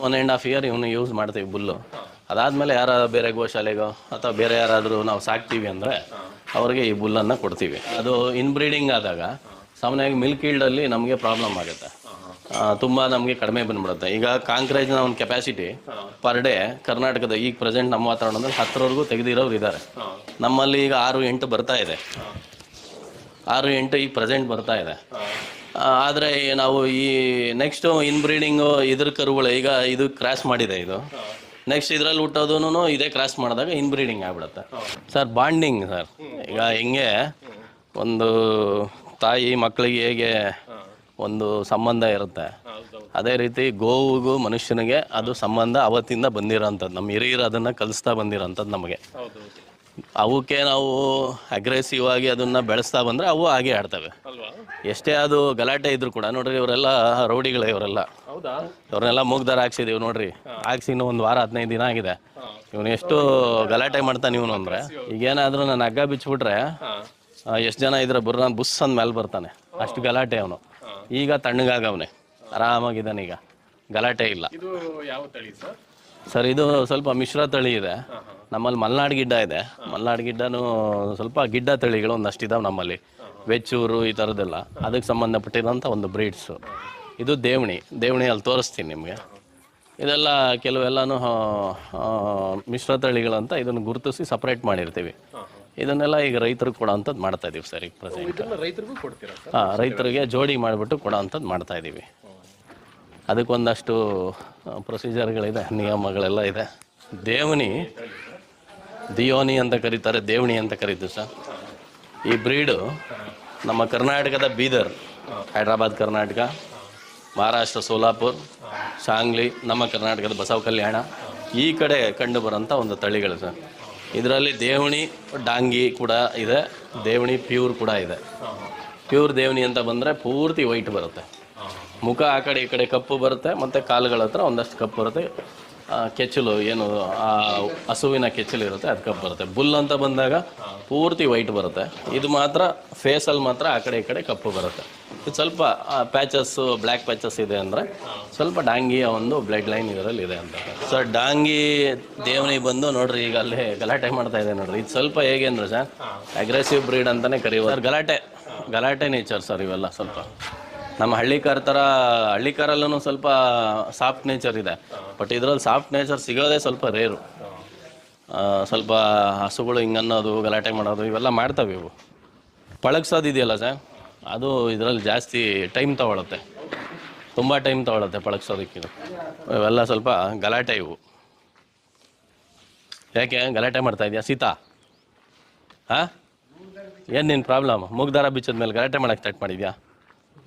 1.5 ಇಯರ್ ಇವನು ಯೂಸ್ ಮಾಡ್ತೀವಿ ಬುಲ್ಲು. ಅದಾದಮೇಲೆ ಯಾರಾದ್ರೂ ಬೇರೆ ಗೋಶಾಲೆಗೋ ಅಥವಾ ಬೇರೆ ಯಾರಾದರೂ ನಾವು ಸಾಕ್ತೀವಿ ಅಂದರೆ ಅವ್ರಿಗೆ ಈ ಬುಲ್ಲನ್ನು ಕೊಡ್ತೀವಿ. ಅದು ಇನ್ಬ್ರೀಡಿಂಗ್ ಆದಾಗ ಸಾಮಾನ್ಯವಾಗಿ ಮಿಲ್ಕ್ ಈಲ್ಡಲ್ಲಿ ನಮಗೆ ಪ್ರಾಬ್ಲಮ್ ಆಗುತ್ತೆ, ತುಂಬ ನಮಗೆ ಕಡಿಮೆ ಬಂದ್ಬಿಡುತ್ತೆ. ಈಗ ಕಾಂಕ್ರೇಜ್ನ ಒಂದು ಕೆಪಾಸಿಟಿ ಪರ್ ಡೇ ಕರ್ನಾಟಕದ ಈಗ ಪ್ರೆಸೆಂಟ್ ನಮ್ಮ ವಾತಾವರಣದಲ್ಲಿ 10ರವರೆಗೂ ತೆಗೆದಿರೋರು ಇದ್ದಾರೆ. ನಮ್ಮಲ್ಲಿ ಈಗ 6-8 ಬರ್ತಾ ಇದೆ, 6-8 ಈಗ ಪ್ರೆಸೆಂಟ್ ಬರ್ತಾ ಇದೆ. ಆದರೆ ನಾವು ಈ ನೆಕ್ಸ್ಟು ಇನ್ಬ್ರೀಡಿಂಗು ಇದ್ರ ಕರುಗಳು ಈಗ ಇದು ಕ್ರಾಸ್ ಮಾಡಿದೆ, ಇದು ನೆಕ್ಸ್ಟ್ ಇದರಲ್ಲಿ ಹುಟ್ಟೋದೂ ಇದೇ ಕ್ರಾಸ್ ಮಾಡಿದಾಗ ಇನ್ಬ್ರೀಡಿಂಗ್ ಆಗಿಬಿಡುತ್ತೆ ಸರ್. ಬಾಂಡಿಂಗ್ ಸರ್, ಈಗ ಹೆಂಗೆ ಒಂದು ತಾಯಿ ಮಕ್ಕಳಿಗೆ ಹೇಗೆ ಒಂದು ಸಂಬಂಧ ಇರುತ್ತೆ, ಅದೇ ರೀತಿ ಗೋವಿಗೂ ಮನುಷ್ಯನಿಗೆ ಅದು ಸಂಬಂಧ ಅವತ್ತಿಂದ ಬಂದಿರೋಂಥದ್ದು. ನಮ್ಮ ಹಿರಿಯರು ಅದನ್ನು ಕಲಿಸ್ತಾ ಬಂದಿರೋಂಥದ್ದು ನಮಗೆ. ಅವಕ್ಕೆ ನಾವು ಅಗ್ರೆಸಿವ್ ಆಗಿ ಅದನ್ನು ಬೆಳೆಸ್ತಾ ಬಂದರೆ ಅವು ಹಾಗೆ ಆಡ್ತವೆ. ಎಷ್ಟೇ ಅದು ಗಲಾಟೆ ಇದ್ರು ಕೂಡ ನೋಡ್ರಿ, ಇವರೆಲ್ಲ ರೌಡಿಗಳೇ, ಇವ್ರನ್ನೆಲ್ಲ ಮೂಗ್ದಾರ ಹಾಕ್ಸಿದೀವಿ ನೋಡ್ರಿ. ಹಾಕ್ಸಿ ಇನ್ನೂ 1 ವಾರ 15 ದಿನ ಆಗಿದೆ. ಇವನು ಎಷ್ಟು ಗಲಾಟೆ ಮಾಡ್ತಾನೆ ಇವನು ಅಂದರೆ, ಈಗೇನಾದರೂ ನಾನು ಹಗ್ಗ ಬಿಚ್ಚಿಬಿಟ್ರೆ ಎಷ್ಟು ಜನ ಇದ್ರೆ ನಾನು ಬುಸ್ ಅಂದ ಮೇಲೆ ಬರ್ತಾನೆ, ಅಷ್ಟು ಗಲಾಟೆ ಅವನು. ಈಗ ತಣ್ಣಗಾಗವನೆ, ಆರಾಮಾಗಿದ್ದಾನೆ, ಈಗ ಗಲಾಟೆ ಇಲ್ಲ. ಸರ್ ಇದು ಸ್ವಲ್ಪ ಮಿಶ್ರ ತಳಿ ಇದೆ ನಮ್ಮಲ್ಲಿ. ಮಲೆನಾಡು ಗಿಡ್ಡ ಇದೆ, ಮಲೆನಾಡು ಗಿಡ್ಡನೂ ಸ್ವಲ್ಪ ಗಿಡ್ಡ ತಳಿಗಳು ಒಂದಷ್ಟಿದಾವೆ ನಮ್ಮಲ್ಲಿ. ವೆಚ್ಚೂರು ಈ ಥರದ್ದೆಲ್ಲ ಅದಕ್ಕೆ ಸಂಬಂಧಪಟ್ಟಿರೋಂಥ ಒಂದು ಬ್ರೀಡ್ಸು. ಇದು ದೇವಣಿ ಅಲ್ಲಿ ತೋರಿಸ್ತೀನಿ ನಿಮಗೆ. ಇದೆಲ್ಲ ಕೆಲವೆಲ್ಲನೂ ಮಿಶ್ರ ತಳಿಗಳಂತ ಇದನ್ನು ಗುರುತಿಸಿ ಸಪ್ರೇಟ್ ಮಾಡಿರ್ತೀವಿ. ಇದನ್ನೆಲ್ಲ ಈಗ ರೈತರಿಗೆ ಕೊಡೋ ಅಂಥದ್ದು ಮಾಡ್ತಾ ಇದೀವಿ ಸರ್ ಈಗ ಪ್ರೆಸೆಂಟ್. ರೈತರಿಗೂ ಕೊಡ್ತೀರಾ? ರೈತರಿಗೆ ಜೋಡಿ ಮಾಡಿಬಿಟ್ಟು ಕೊಡೋ ಅಂಥದ್ದು ಮಾಡ್ತಾ ಇದ್ದೀವಿ. ಅದಕ್ಕೊಂದಷ್ಟು ಪ್ರೊಸೀಜರ್ಗಳಿದೆ, ನಿಯಮಗಳೆಲ್ಲ ಇದೆ. ದಿಯೋನಿ ಅಂತ ಕರೀತಾರೆ, ದೇವಣಿ ಅಂತ ಕರೀತೀವಿ ಸರ್. ಈ ಬ್ರೀಡು ನಮ್ಮ ಕರ್ನಾಟಕದ ಬೀದರ್, ಹೈದ್ರಾಬಾದ್ ಕರ್ನಾಟಕ, ಮಹಾರಾಷ್ಟ್ರ ಸೋಲಾಪುರ್, ಸಾಂಗ್ಲಿ, ನಮ್ಮ ಕರ್ನಾಟಕದ ಬಸವ ಕಲ್ಯಾಣ ಈ ಕಡೆ ಕಂಡು ಬರೋಂಥ ಒಂದು ತಳಿಗಳು ಸರ್. ಇದರಲ್ಲಿ ದೇವಣಿ ಡಾಂಗಿ ಕೂಡ ಇದೆ, ದೇವಣಿ ಪ್ಯೂರ್ ಕೂಡ ಇದೆ. ಪ್ಯೂರ್ ದೇವಣಿ ಅಂತ ಬಂದರೆ ಪೂರ್ತಿ ವೈಟ್ ಬರುತ್ತೆ, ಮುಖ ಆ ಕಡೆ ಈ ಕಡೆ ಕಪ್ಪು ಬರುತ್ತೆ, ಮತ್ತು ಕಾಲುಗಳ ಹತ್ರ ಒಂದಷ್ಟು ಕಪ್ಪು ಬರುತ್ತೆ. ಕೆಚ್ಚಲು ಏನು ಆ ಹಸುವಿನ ಕೆಚ್ಚಲು ಇರುತ್ತೆ ಅದು ಕಪ್ಪು ಬರುತ್ತೆ. ಬುಲ್ ಅಂತ ಬಂದಾಗ ಪೂರ್ತಿ ವೈಟ್ ಬರುತ್ತೆ. ಇದು ಮಾತ್ರ ಫೇಸಲ್ಲಿ ಮಾತ್ರ ಆ ಕಡೆ ಈ ಕಡೆ ಕಪ್ಪು ಬರುತ್ತೆ. ಇದು ಸ್ವಲ್ಪ ಪ್ಯಾಚಸ್ಸು ಬ್ಲ್ಯಾಕ್ ಪ್ಯಾಚಸ್ ಇದೆ ಅಂದರೆ ಸ್ವಲ್ಪ ಡಾಂಗಿಯ ಒಂದು ಬ್ಲಡ್ ಲೈನ್ ಇದರಲ್ಲಿ ಇದೆ ಅಂತ ಸರ್. ಡಾಂಗಿ ದೇವನಿ ಬಂದು ನೋಡ್ರಿ, ಈಗ ಅಲ್ಲಿ ಗಲಾಟೆ ಮಾಡ್ತಾ ಇದೆ ನೋಡ್ರಿ. ಇದು ಸ್ವಲ್ಪ ಹೇಗೆ ಅಂದರೆ ಸರ್ ಅಗ್ರೆಸಿವ್ ಬ್ರೀಡ್ ಅಂತಲೇ ಕರೀಬೋದು ಸರ್. ಗಲಾಟೆ ನೇಚರ್ ಸರ್ ಇವೆಲ್ಲ. ಸ್ವಲ್ಪ ನಮ್ಮ ಹಳ್ಳಿಕಾರಲ್ಲೂ ಸ್ವಲ್ಪ ಸಾಫ್ಟ್ ನೇಚರ್ ಇದೆ, ಬಟ್ ಇದರಲ್ಲಿ ಸಾಫ್ಟ್ ನೇಚರ್ ಸಿಗೋದೇ ಸ್ವಲ್ಪ ರೇರು. ಸ್ವಲ್ಪ ಹಸುಗಳು ಹಿಂಗನ್ನೋದು, ಗಲಾಟೆ ಮಾಡೋದು ಇವೆಲ್ಲ ಮಾಡ್ತವೆ. ಇವು ಪಳಗ್ಸೋದಿದೆಯಲ್ಲ ಸರ್, ಅದು ಇದರಲ್ಲಿ ಜಾಸ್ತಿ ಟೈಮ್ ತೊಗೊಳುತ್ತೆ, ತುಂಬ ಟೈಮ್ ತೊಗೊಳುತ್ತೆ ಪಳಗ್ಸೋದಕ್ಕಿದು. ಇವೆಲ್ಲ ಸ್ವಲ್ಪ ಗಲಾಟೆ ಇವು. ಯಾಕೆ ಗಲಾಟೆ ಮಾಡ್ತಾ ಇದೆಯಾ ಸೀತಾ? ಹಾಂ, ಏನು ನಿನ್ನ ಪ್ರಾಬ್ಲಮ್? ಮೂಗ್ದಾರ ಬಿಚ್ಚದ ಮೇಲೆ ಗಲಾಟೆ ಮಾಡೋಕ್ಕೆ ಸ್ಟಾರ್ಟ್ ಮಾಡಿದ್ಯಾ?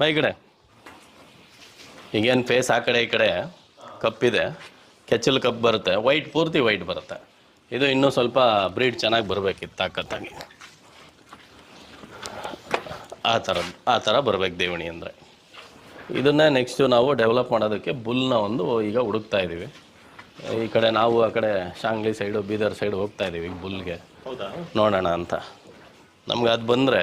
ಈ ಕಡೆ ಈಗೇನು ಫೇಸ್ ಆ ಕಡೆ ಈ ಕಡೆ ಕಪ್ಪಿದೆ, ಕೆಚ್ಚಲು ಕಪ್ಪು ಬರುತ್ತೆ, ವೈಟ್ ಪೂರ್ತಿ ವೈಟ್ ಬರುತ್ತೆ. ಇದು ಇನ್ನೂ ಸ್ವಲ್ಪ ಬ್ರೀಡ್ ಚೆನ್ನಾಗಿ ಬರಬೇಕಿತ್ತು ತಾಕತ್ತಾಗಿ. ಆ ಥರ ಬರಬೇಕು ದೇವಣಿ ಅಂದರೆ. ಇದನ್ನೇ ನೆಕ್ಸ್ಟು ನಾವು ಡೆವಲಪ್ ಮಾಡೋದಕ್ಕೆ ಬುಲ್ನ ಒಂದು ಈಗ ಹುಡುಕ್ತಾ ಇದ್ದೀವಿ. ಈ ಕಡೆ ನಾವು ಆ ಕಡೆ ಶಾಂಗ್ಲಿ ಸೈಡು ಬೀದರ್ ಸೈಡು ಹೋಗ್ತಾ ಇದ್ದೀವಿ ಈಗ ಬುಲ್ಗೆ ನೋಡೋಣ ಅಂತ. ನಮ್ಗೆ ಅದು ಬಂದರೆ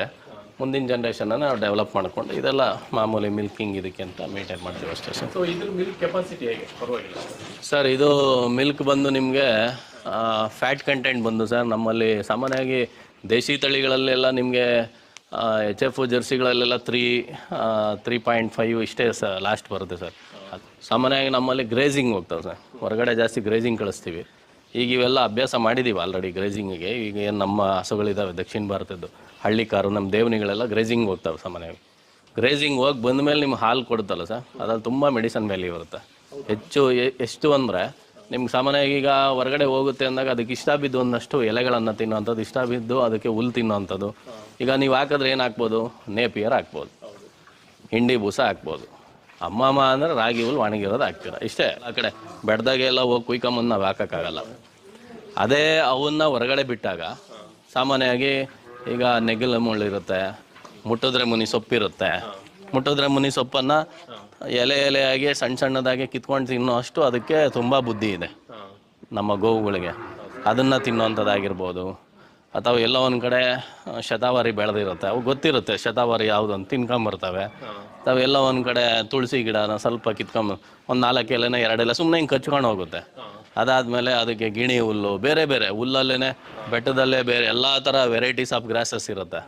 ಮುಂದಿನ ಜನ್ರೇಷನನ್ನು ನಾವು ಡೆವಲಪ್ ಮಾಡಿಕೊಂಡು ಇದೆಲ್ಲ ಮಾಮೂಲಿ ಮಿಲ್ಕಿಂಗ್ ಇದಕ್ಕೆ ಅಂತ ಮೇಂಟೈನ್ ಮಾಡ್ತೀವಿ ಅಷ್ಟೇ ಸರ್. ಸೊ ಇದ್ರ ಮಿಲ್ಕ್ ಕೆಪಾಸಿಟಿ ಹೇಗೆ? ಪರವಾಗಿಲ್ಲ ಸರ್, ಇದು ಮಿಲ್ಕ್ ಬಂದು ನಿಮಗೆ ಫ್ಯಾಟ್ ಕಂಟೆಂಟ್ ಬಂದು ಸರ್ ನಮ್ಮಲ್ಲಿ ಸಾಮಾನ್ಯವಾಗಿ ದೇಶಿ ತಳಿಗಳಲ್ಲೆಲ್ಲ ನಿಮಗೆ ಎಚ್ ಎಫ್ ಜರ್ಸಿಗಳಲ್ಲೆಲ್ಲ 3.5 ಇಷ್ಟೇ ಲಾಸ್ಟ್ ಬರುತ್ತೆ ಸರ್. ಸಾಮಾನ್ಯವಾಗಿ ನಮ್ಮಲ್ಲಿ ಗ್ರೇಜಿಂಗ್ ಹೋಗ್ತವೆ ಸರ್, ಹೊರಗಡೆ ಜಾಸ್ತಿ ಗ್ರೇಜಿಂಗ್ ಕಳಿಸ್ತೀವಿ. ಈಗ ಇವೆಲ್ಲ ಅಭ್ಯಾಸ ಮಾಡಿದ್ದೀವಿ ಆಲ್ರೆಡಿ ಗ್ರೇಜಿಂಗಿಗೆ. ಈಗ ಏನು ನಮ್ಮ ಹಸುಗಳಿದ್ದಾವೆ ದಕ್ಷಿಣ ಭಾರತದ್ದು ಹಳ್ಳಿ ಕಾರು ನಮ್ಮ ದೇವನಿಗಳೆಲ್ಲ ಗ್ರೇಜಿಂಗ್ ಹೋಗ್ತವೆ. ಸಾಮಾನ್ಯವಾಗಿ ಗ್ರೇಜಿಂಗ್ ಹೋಗಿ ಬಂದಮೇಲೆ ನಿಮ್ಮ ಹಾಲು ಕೊಡುತ್ತಲ್ಲ ಸರ್, ಅದ್ರಲ್ಲಿ ತುಂಬ ಮೆಡಿಸನ್ ವ್ಯಾಲ್ಯೂ ಇರುತ್ತೆ. ಎಷ್ಟು ಅಂದರೆ ನಿಮ್ಗೆ ಸಾಮಾನ್ಯವಾಗಿ ಈಗ ಹೊರಗಡೆ ಹೋಗುತ್ತೆ ಅಂದಾಗ ಅದಕ್ಕೆ ಇಷ್ಟ ಬಿದ್ದು ಒಂದಷ್ಟು ಎಲೆಗಳನ್ನು ತಿನ್ನೋವಂಥದ್ದು, ಇಷ್ಟ ಬಿದ್ದು ಅದಕ್ಕೆ ಹುಲ್ಲು ತಿನ್ನೋವಂಥದ್ದು. ಈಗ ನೀವು ಹಾಕಿದ್ರೆ ಏನು ಹಾಕ್ಬೋದು, ನೇಪಿಯರ್ ಹಾಕ್ಬೋದು, ಹಿಂಡಿ ಬೂಸ ಹಾಕ್ಬೋದು. ಅಮ್ಮಮ್ಮ ಅಂದರೆ ರಾಗಿ ಹುಲ್ಲು ಒಣಗಿರೋದು ಹಾಕ್ತೀರ ಇಷ್ಟೇ. ಆ ಕಡೆ ಬೆಡ್ದಾಗೆಲ್ಲ ಹೋಗಿ ಕುಯ್ಕೊಂಬಂದು ನಾವು ಹಾಕೋಕ್ಕಾಗಲ್ಲ. ಅದೇ ಅವನ್ನ ಹೊರಗಡೆ ಬಿಟ್ಟಾಗ ಸಾಮಾನ್ಯವಾಗಿ ಈಗ ನೆಗಲ ಮುಳ್ಳಿರುತ್ತೆ, ಮುಟ್ಟಿದ್ರೆ ಮುನಿ ಸೊಪ್ಪಿರುತ್ತೆ. ಮುಟ್ಟಿದ್ರೆ ಮುನಿ ಸೊಪ್ಪನ್ನು ಎಲೆಯಾಗಿ ಸಣ್ಣ ಸಣ್ಣದಾಗಿ ಕಿತ್ಕೊಂಡು ತಿನ್ನೋ ಅಷ್ಟು ಅದಕ್ಕೆ ತುಂಬ ಬುದ್ಧಿ ಇದೆ ನಮ್ಮ ಗೋವುಗಳಿಗೆ. ಅದನ್ನು ತಿನ್ನೋವಂಥದ್ದಾಗಿರ್ಬೋದು. ಅಥವಾ ಎಲ್ಲ ಒಂದು ಕಡೆ ಶತಾವರಿ ಬೆಳೆದಿರುತ್ತೆ, ಅವು ಗೊತ್ತಿರುತ್ತೆ ಶತಾವರಿ ಯಾವುದು ಅಂತ ತಿನ್ಕೊಂಬರ್ತವೆ. ತಾವೆಲ್ಲ ಒಂದು ಕಡೆ ತುಳಸಿ ಗಿಡನ ಸ್ವಲ್ಪ ಕಿತ್ಕೊಂಬ ಒಂದು 4 ಎಲೆನ 2 ಎಲೆ ಸುಮ್ಮನೆ ಹಿಂಗೆ ಕಚ್ಕೊಂಡು ಹೋಗುತ್ತೆ. ಅದಾದಮೇಲೆ ಅದಕ್ಕೆ ಗಿಣಿ ಹುಲ್ಲು, ಬೇರೆ ಬೇರೆ ಹುಲ್ಲಲ್ಲೇ ಬೆಟ್ಟದಲ್ಲೇ ಬೇರೆ ಎಲ್ಲ ಥರ ವೆರೈಟೀಸ್ ಆಫ್ ಗ್ರಾಸಸ್ ಇರುತ್ತೆ.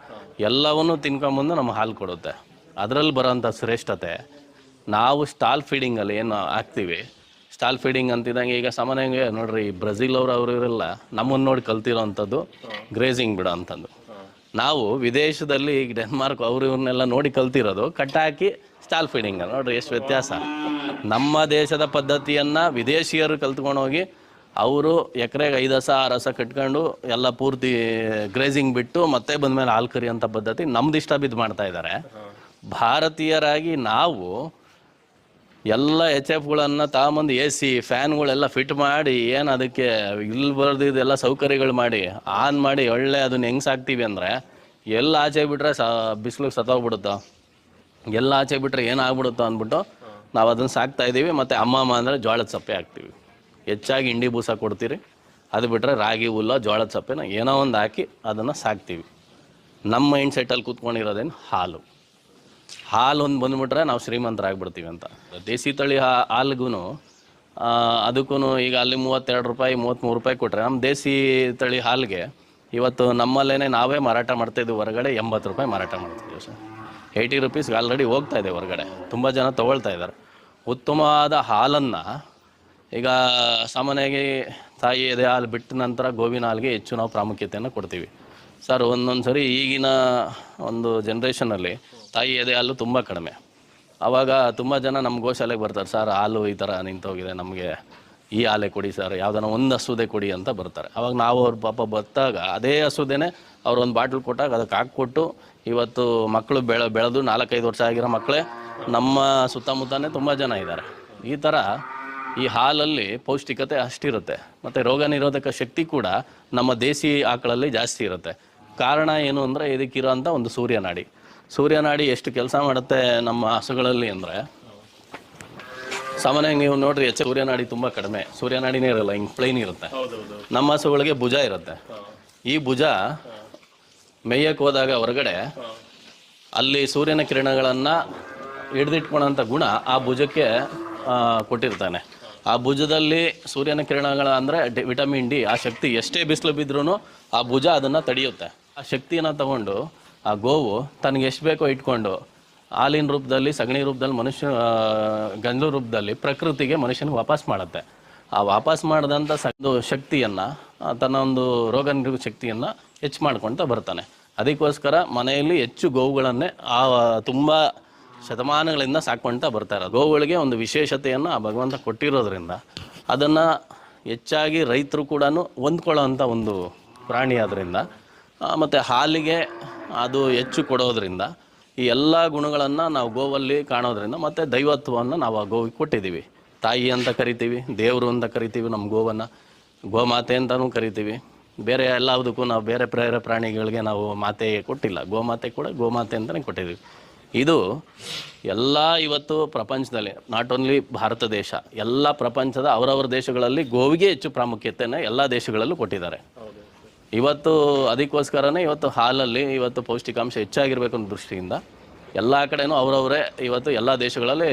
ಎಲ್ಲವನ್ನೂ ತಿನ್ಕೊಂಬಂದು ನಮ್ಮ ಹಾಲು ಕೊಡುತ್ತೆ. ಅದರಲ್ಲಿ ಬರೋಂಥ ಶ್ರೇಷ್ಠತೆ ನಾವು ಸ್ಟಾಲ್ ಫೀಡಿಂಗಲ್ಲಿ ಏನು ಹಾಕ್ತೀವಿ, ಸ್ಟಾಲ್ ಫೀಡಿಂಗ್ ಅಂತಿದ್ದಂಗೆ ಈಗ ಸಾಮಾನ್ಯವಾಗಿ ನೋಡ್ರಿ ಬ್ರೆಜಿಲ್ ಅವರು ಇವರೆಲ್ಲ ನಮ್ಮನ್ನು ನೋಡಿ ಕಲ್ತಿರೋ ಅಂಥದ್ದು ಗ್ರೇಜಿಂಗ್ ಬಿಡೋ ಅಂಥದ್ದು. ನಾವು ವಿದೇಶದಲ್ಲಿ ಈಗ ಡೆನ್ಮಾರ್ಕ್ ಇವ್ರನ್ನೆಲ್ಲ ನೋಡಿ ಕಲ್ತಿರೋದು ಕಟ್ಟಾಕಿ ಸ್ಟಾಲ್ ಫೀಡಿಂಗ್. ನೋಡ್ರಿ ಎಷ್ಟು ವ್ಯತ್ಯಾಸ. ನಮ್ಮ ದೇಶದ ಪದ್ಧತಿಯನ್ನು ವಿದೇಶಿಯರು ಕಲ್ತ್ಕೊಂಡೋಗಿ ಅವರು ಎಕರೆಗೆ 5 ಹಸ 6 ಹಸ ಕಟ್ಕೊಂಡು ಎಲ್ಲ ಪೂರ್ತಿ ಗ್ರೇಜಿಂಗ್ ಬಿಟ್ಟು ಮತ್ತೆ ಬಂದಮೇಲೆ ಹಾಲು ಕರಿಯೋಂಥ ಪದ್ಧತಿ ನಮ್ದು ಇಷ್ಟ ಬಿದ್ದು ಮಾಡ್ತಾ ಇದ್ದಾರೆ. ಭಾರತೀಯರಾಗಿ ನಾವು ಎಲ್ಲ ಎಚ್ ಎಫ್ಗಳನ್ನು ತಗೊಂಬಂದು AC ಫ್ಯಾನ್ಗಳೆಲ್ಲ ಫಿಟ್ ಮಾಡಿ ಏನು ಅದಕ್ಕೆ ಇಲ್ಲಿ ಬರ್ದಿದ್ದೆಲ್ಲ ಸೌಕರ್ಯಗಳು ಮಾಡಿ ಆನ್ ಮಾಡಿ ಒಳ್ಳೆ ಅದನ್ನ ಹೆಂಗೆ ಸಾಕ್ತೀವಿ ಅಂದರೆ ಎಲ್ಲ ಆಚೆ ಬಿಟ್ಟರೆ ಬಿಸಿಲಿಗೆ ಸತ್ತೋಗ್ಬಿಡುತ್ತೋ, ಎಲ್ಲ ಆಚೆ ಬಿಟ್ಟರೆ ಏನಾಗ್ಬಿಡುತ್ತೋ ಅಂದ್ಬಿಟ್ಟು ನಾವು ಅದನ್ನು ಸಾಕ್ತಾಯಿದ್ದೀವಿ. ಮತ್ತು ಅಮ್ಮಮ್ಮ ಅಂದರೆ ಜೋಳದ ಸಪ್ಪೆ ಹಾಕ್ತೀವಿ, ಹೆಚ್ಚಾಗಿ ಹಿಂಡಿ ಬೂಸ ಕೊಡ್ತೀರಿ. ಅದು ಬಿಟ್ಟರೆ ರಾಗಿ ಹುಲ್ಲ ಜೋಳದ ಸಪ್ಪೆನ ಏನೋ ಒಂದು ಹಾಕಿ ಅದನ್ನು ಸಾಕ್ತೀವಿ. ನಮ್ಮ ಮೈಂಡ್ ಸೆಟ್ಟಲ್ಲಿ ಕೂತ್ಕೊಂಡಿರೋದೇನು ಹಾಲು ಒಂದು ಬಂದುಬಿಟ್ರೆ ನಾವು ಶ್ರೀಮಂತರಾಗ್ಬಿಡ್ತೀವಿ ಅಂತ. ದೇಸಿ ತಳಿ ಹಾಲಿಗೂ ಅದಕ್ಕೂ ಈಗ ಅಲ್ಲಿ 32 ರೂಪಾಯಿ 33 ರೂಪಾಯಿ ಕೊಟ್ಟರೆ ನಮ್ಮ ದೇಸಿ ತಳಿ ಹಾಲಿಗೆ ಇವತ್ತು ನಮ್ಮಲ್ಲೇ ನಾವೇ ಮಾರಾಟ ಮಾಡ್ತಾಯಿದ್ದೀವಿ. ಹೊರಗಡೆ 80 ರೂಪಾಯಿ ಮಾರಾಟ ಮಾಡ್ತಿದ್ದೀವಿ ಸರ್. 80 ರುಪೀಸ್ಗೆ ಆಲ್ರೆಡಿ ಹೋಗ್ತಾ ಇದೆ ಹೊರಗಡೆ. ತುಂಬ ಜನ ತೊಗೊಳ್ತಾ ಇದ್ದಾರೆ. ಉತ್ತಮವಾದ ಹಾಲನ್ನು ಈಗ ಸಾಮಾನ್ಯವಾಗಿ ತಾಯಿ ಎದೆ ಹಾಲು ಬಿಟ್ಟ ನಂತರ ಗೋವಿನ ಹಾಲಿಗೆ ಹೆಚ್ಚು ನಾವು ಪ್ರಾಮುಖ್ಯತೆಯನ್ನು ಕೊಡ್ತೀವಿ ಸರ್. ಒಂದೊಂದು ಸರಿ ಈಗಿನ ಒಂದು ಜನ್ರೇಷನಲ್ಲಿ ತಾಯಿ ಎದೆ ಹಾಲು ತುಂಬ ಕಡಿಮೆ. ಆವಾಗ ತುಂಬ ಜನ ನಮ್ಮ ಗೋಶಾಲೆಗೆ ಬರ್ತಾರೆ, ಸರ್ ಹಾಲು ಈ ಥರ ನಿಂತೋಗಿದೆ, ನಮಗೆ ಈ ಹಾಲೇ ಕೊಡಿ ಸರ್, ಯಾವುದನ್ನ ಒಂದು ಹಸುದೆ ಕೊಡಿ ಅಂತ ಬರ್ತಾರೆ. ಆವಾಗ ನಾವು ಅವ್ರ ಪಾಪ ಬರ್ತಾಗ ಅದೇ ಹಸುದೇನೆ ಅವ್ರು ಒಂದು ಬಾಟ್ಲ್ ಕೊಟ್ಟಾಗ ಅದಕ್ಕೆ ಹಾಕ್ಕೊಟ್ಟು ಇವತ್ತು ಮಕ್ಕಳು ಬೆಳೆದು 4-5 ವರ್ಷ ಆಗಿರೋ ಮಕ್ಕಳೇ ನಮ್ಮ ಸುತ್ತಮುತ್ತನೇ ತುಂಬ ಜನ ಇದ್ದಾರೆ. ಈ ಥರ ಈ ಹಾಲಲ್ಲಿ ಪೌಷ್ಟಿಕತೆ ಅಷ್ಟಿರುತ್ತೆ. ಮತ್ತು ರೋಗ ನಿರೋಧಕ ಶಕ್ತಿ ಕೂಡ ನಮ್ಮ ದೇಸಿ ಆಕಳಲ್ಲಿ ಜಾಸ್ತಿ ಇರುತ್ತೆ. ಕಾರಣ ಏನು ಅಂದರೆ ಇದಕ್ಕಿರೋಂಥ ಒಂದು ಸೂರ್ಯನಾಡಿ ಎಷ್ಟು ಕೆಲಸ ಮಾಡುತ್ತೆ ನಮ್ಮ ಹಸುಗಳಲ್ಲಿ ಅಂದರೆ, ಸಾಮಾನ್ಯವಾಗಿ ನೀವು ನೋಡ್ರಿ ಸೂರ್ಯನಾಡಿ ತುಂಬ ಕಡಿಮೆ, ಸೂರ್ಯನಾಡಿನೇ ಇರಲ್ಲ, ಹಿಂಗೆ ಪ್ಲೈನ್ ಇರುತ್ತೆ. ನಮ್ಮ ಹಸುಗಳಿಗೆ ಭುಜ ಇರುತ್ತೆ. ಈ ಭುಜ ಮೇಯಕ್ಕೆ ಹೋದಾಗ ಹೊರಗಡೆ ಅಲ್ಲಿ ಸೂರ್ಯನ ಕಿರಣಗಳನ್ನು ಹಿಡಿದಿಟ್ಕೊಳ್ಳೋಂಥ ಗುಣ ಆ ಭುಜಕ್ಕೆ ಕೊಟ್ಟಿರ್ತಾನೆ. ಆ ಭುಜದಲ್ಲಿ ಸೂರ್ಯನ ಕಿರಣಗಳ ಅಂದರೆ ವಿಟಮಿನ್ ಡಿ, ಆ ಶಕ್ತಿ ಎಷ್ಟೇ ಬಿಸಿಲು ಬಿದ್ರೂ ಆ ಭುಜ ಅದನ್ನು ತಡೆಯುತ್ತೆ. ಆ ಶಕ್ತಿಯನ್ನು ತಗೊಂಡು ಆ ಗೋವು ತನಗೆ ಎಷ್ಟು ಬೇಕೋ ಇಟ್ಕೊಂಡು ಹಾಲಿನ ರೂಪದಲ್ಲಿ, ಸಗಣಿ ರೂಪದಲ್ಲಿ, ಗಂಜಲು ರೂಪದಲ್ಲಿ ಪ್ರಕೃತಿಗೆ ಮನುಷ್ಯನಿಗೆ ವಾಪಸ್ ಮಾಡುತ್ತೆ. ಆ ವಾಪಸ್ ಮಾಡಿದಂಥ ಶಕ್ತಿಯನ್ನು, ತನ್ನ ಒಂದು ರೋಗ ನಿರೋಧಕ ಶಕ್ತಿಯನ್ನು ಹೆಚ್ಚು ಮಾಡ್ಕೊಳ್ತಾ ಬರ್ತಾನೆ. ಅದಕ್ಕೋಸ್ಕರ ಮನೆಯಲ್ಲಿ ಹೆಚ್ಚು ಗೋವುಗಳನ್ನೇ ತುಂಬ ಶತಮಾನಗಳಿಂದ ಸಾಕ್ಕೊಳ್ತಾ ಬರ್ತಾರೆ. ಗೋವುಗಳಿಗೆ ಒಂದು ವಿಶೇಷತೆಯನ್ನು ಆ ಭಗವಂತ ಕೊಟ್ಟಿರೋದ್ರಿಂದ ಅದನ್ನು ಹೆಚ್ಚಾಗಿ ರೈತರು ಕೂಡ ಹೊಂದ್ಕೊಳ್ಳೋವಂಥ ಒಂದು ಪ್ರಾಣಿ ಆದ್ದರಿಂದ, ಮತ್ತು ಹಾಲಿಗೆ ಅದು ಹೆಚ್ಚು ಕೊಡೋದ್ರಿಂದ ಈ ಎಲ್ಲ ಗುಣಗಳನ್ನು ನಾವು ಗೋವಲ್ಲಿ ಕಾಣೋದ್ರಿಂದ, ಮತ್ತು ದೈವತ್ವವನ್ನು ನಾವು ಆ ಗೋವಿಗೆ ಕೊಟ್ಟಿದ್ದೀವಿ. ತಾಯಿ ಅಂತ ಕರಿತೀವಿ, ದೇವರು ಅಂತ ಕರಿತೀವಿ, ನಮ್ಮ ಗೋವನ್ನು ಗೋಮಾತೆ ಅಂತಲೂ ಕರಿತೀವಿ. ಬೇರೆ ಎಲ್ಲದಕ್ಕೂ ನಾವು ಬೇರೆ ಪ್ರಾಣಿಗಳಿಗೆ ನಾವು ಮಾತೆ ಕೊಟ್ಟಿಲ್ಲ, ಗೋಮಾತೆ ಕೂಡ ಗೋಮಾತೆ ಅಂತಲೇ ಕೊಟ್ಟಿದ್ದೀವಿ. ಇದು ಎಲ್ಲ ಇವತ್ತು ಪ್ರಪಂಚದಲ್ಲಿ, ನಾಟ್ ಓನ್ಲಿ ಭಾರತ ದೇಶ, ಎಲ್ಲ ಪ್ರಪಂಚದ ಅವರವರ ದೇಶಗಳಲ್ಲಿ ಗೋವಿಗೆ ಹೆಚ್ಚು ಪ್ರಾಮುಖ್ಯತೆಯನ್ನು ಎಲ್ಲ ದೇಶಗಳಲ್ಲೂ ಕೊಟ್ಟಿದ್ದಾರೆ. ಇವತ್ತು ಅದಕ್ಕೋಸ್ಕರನೇ ಇವತ್ತು ಹಾಲಲ್ಲಿ ಇವತ್ತು ಪೌಷ್ಟಿಕಾಂಶ ಹೆಚ್ಚಾಗಿರಬೇಕು ಅನ್ನೋ ದೃಷ್ಟಿಯಿಂದ ಎಲ್ಲ ಕಡೆನೂ ಅವರವರೇ ಇವತ್ತು ಎಲ್ಲ ದೇಶಗಳಲ್ಲಿ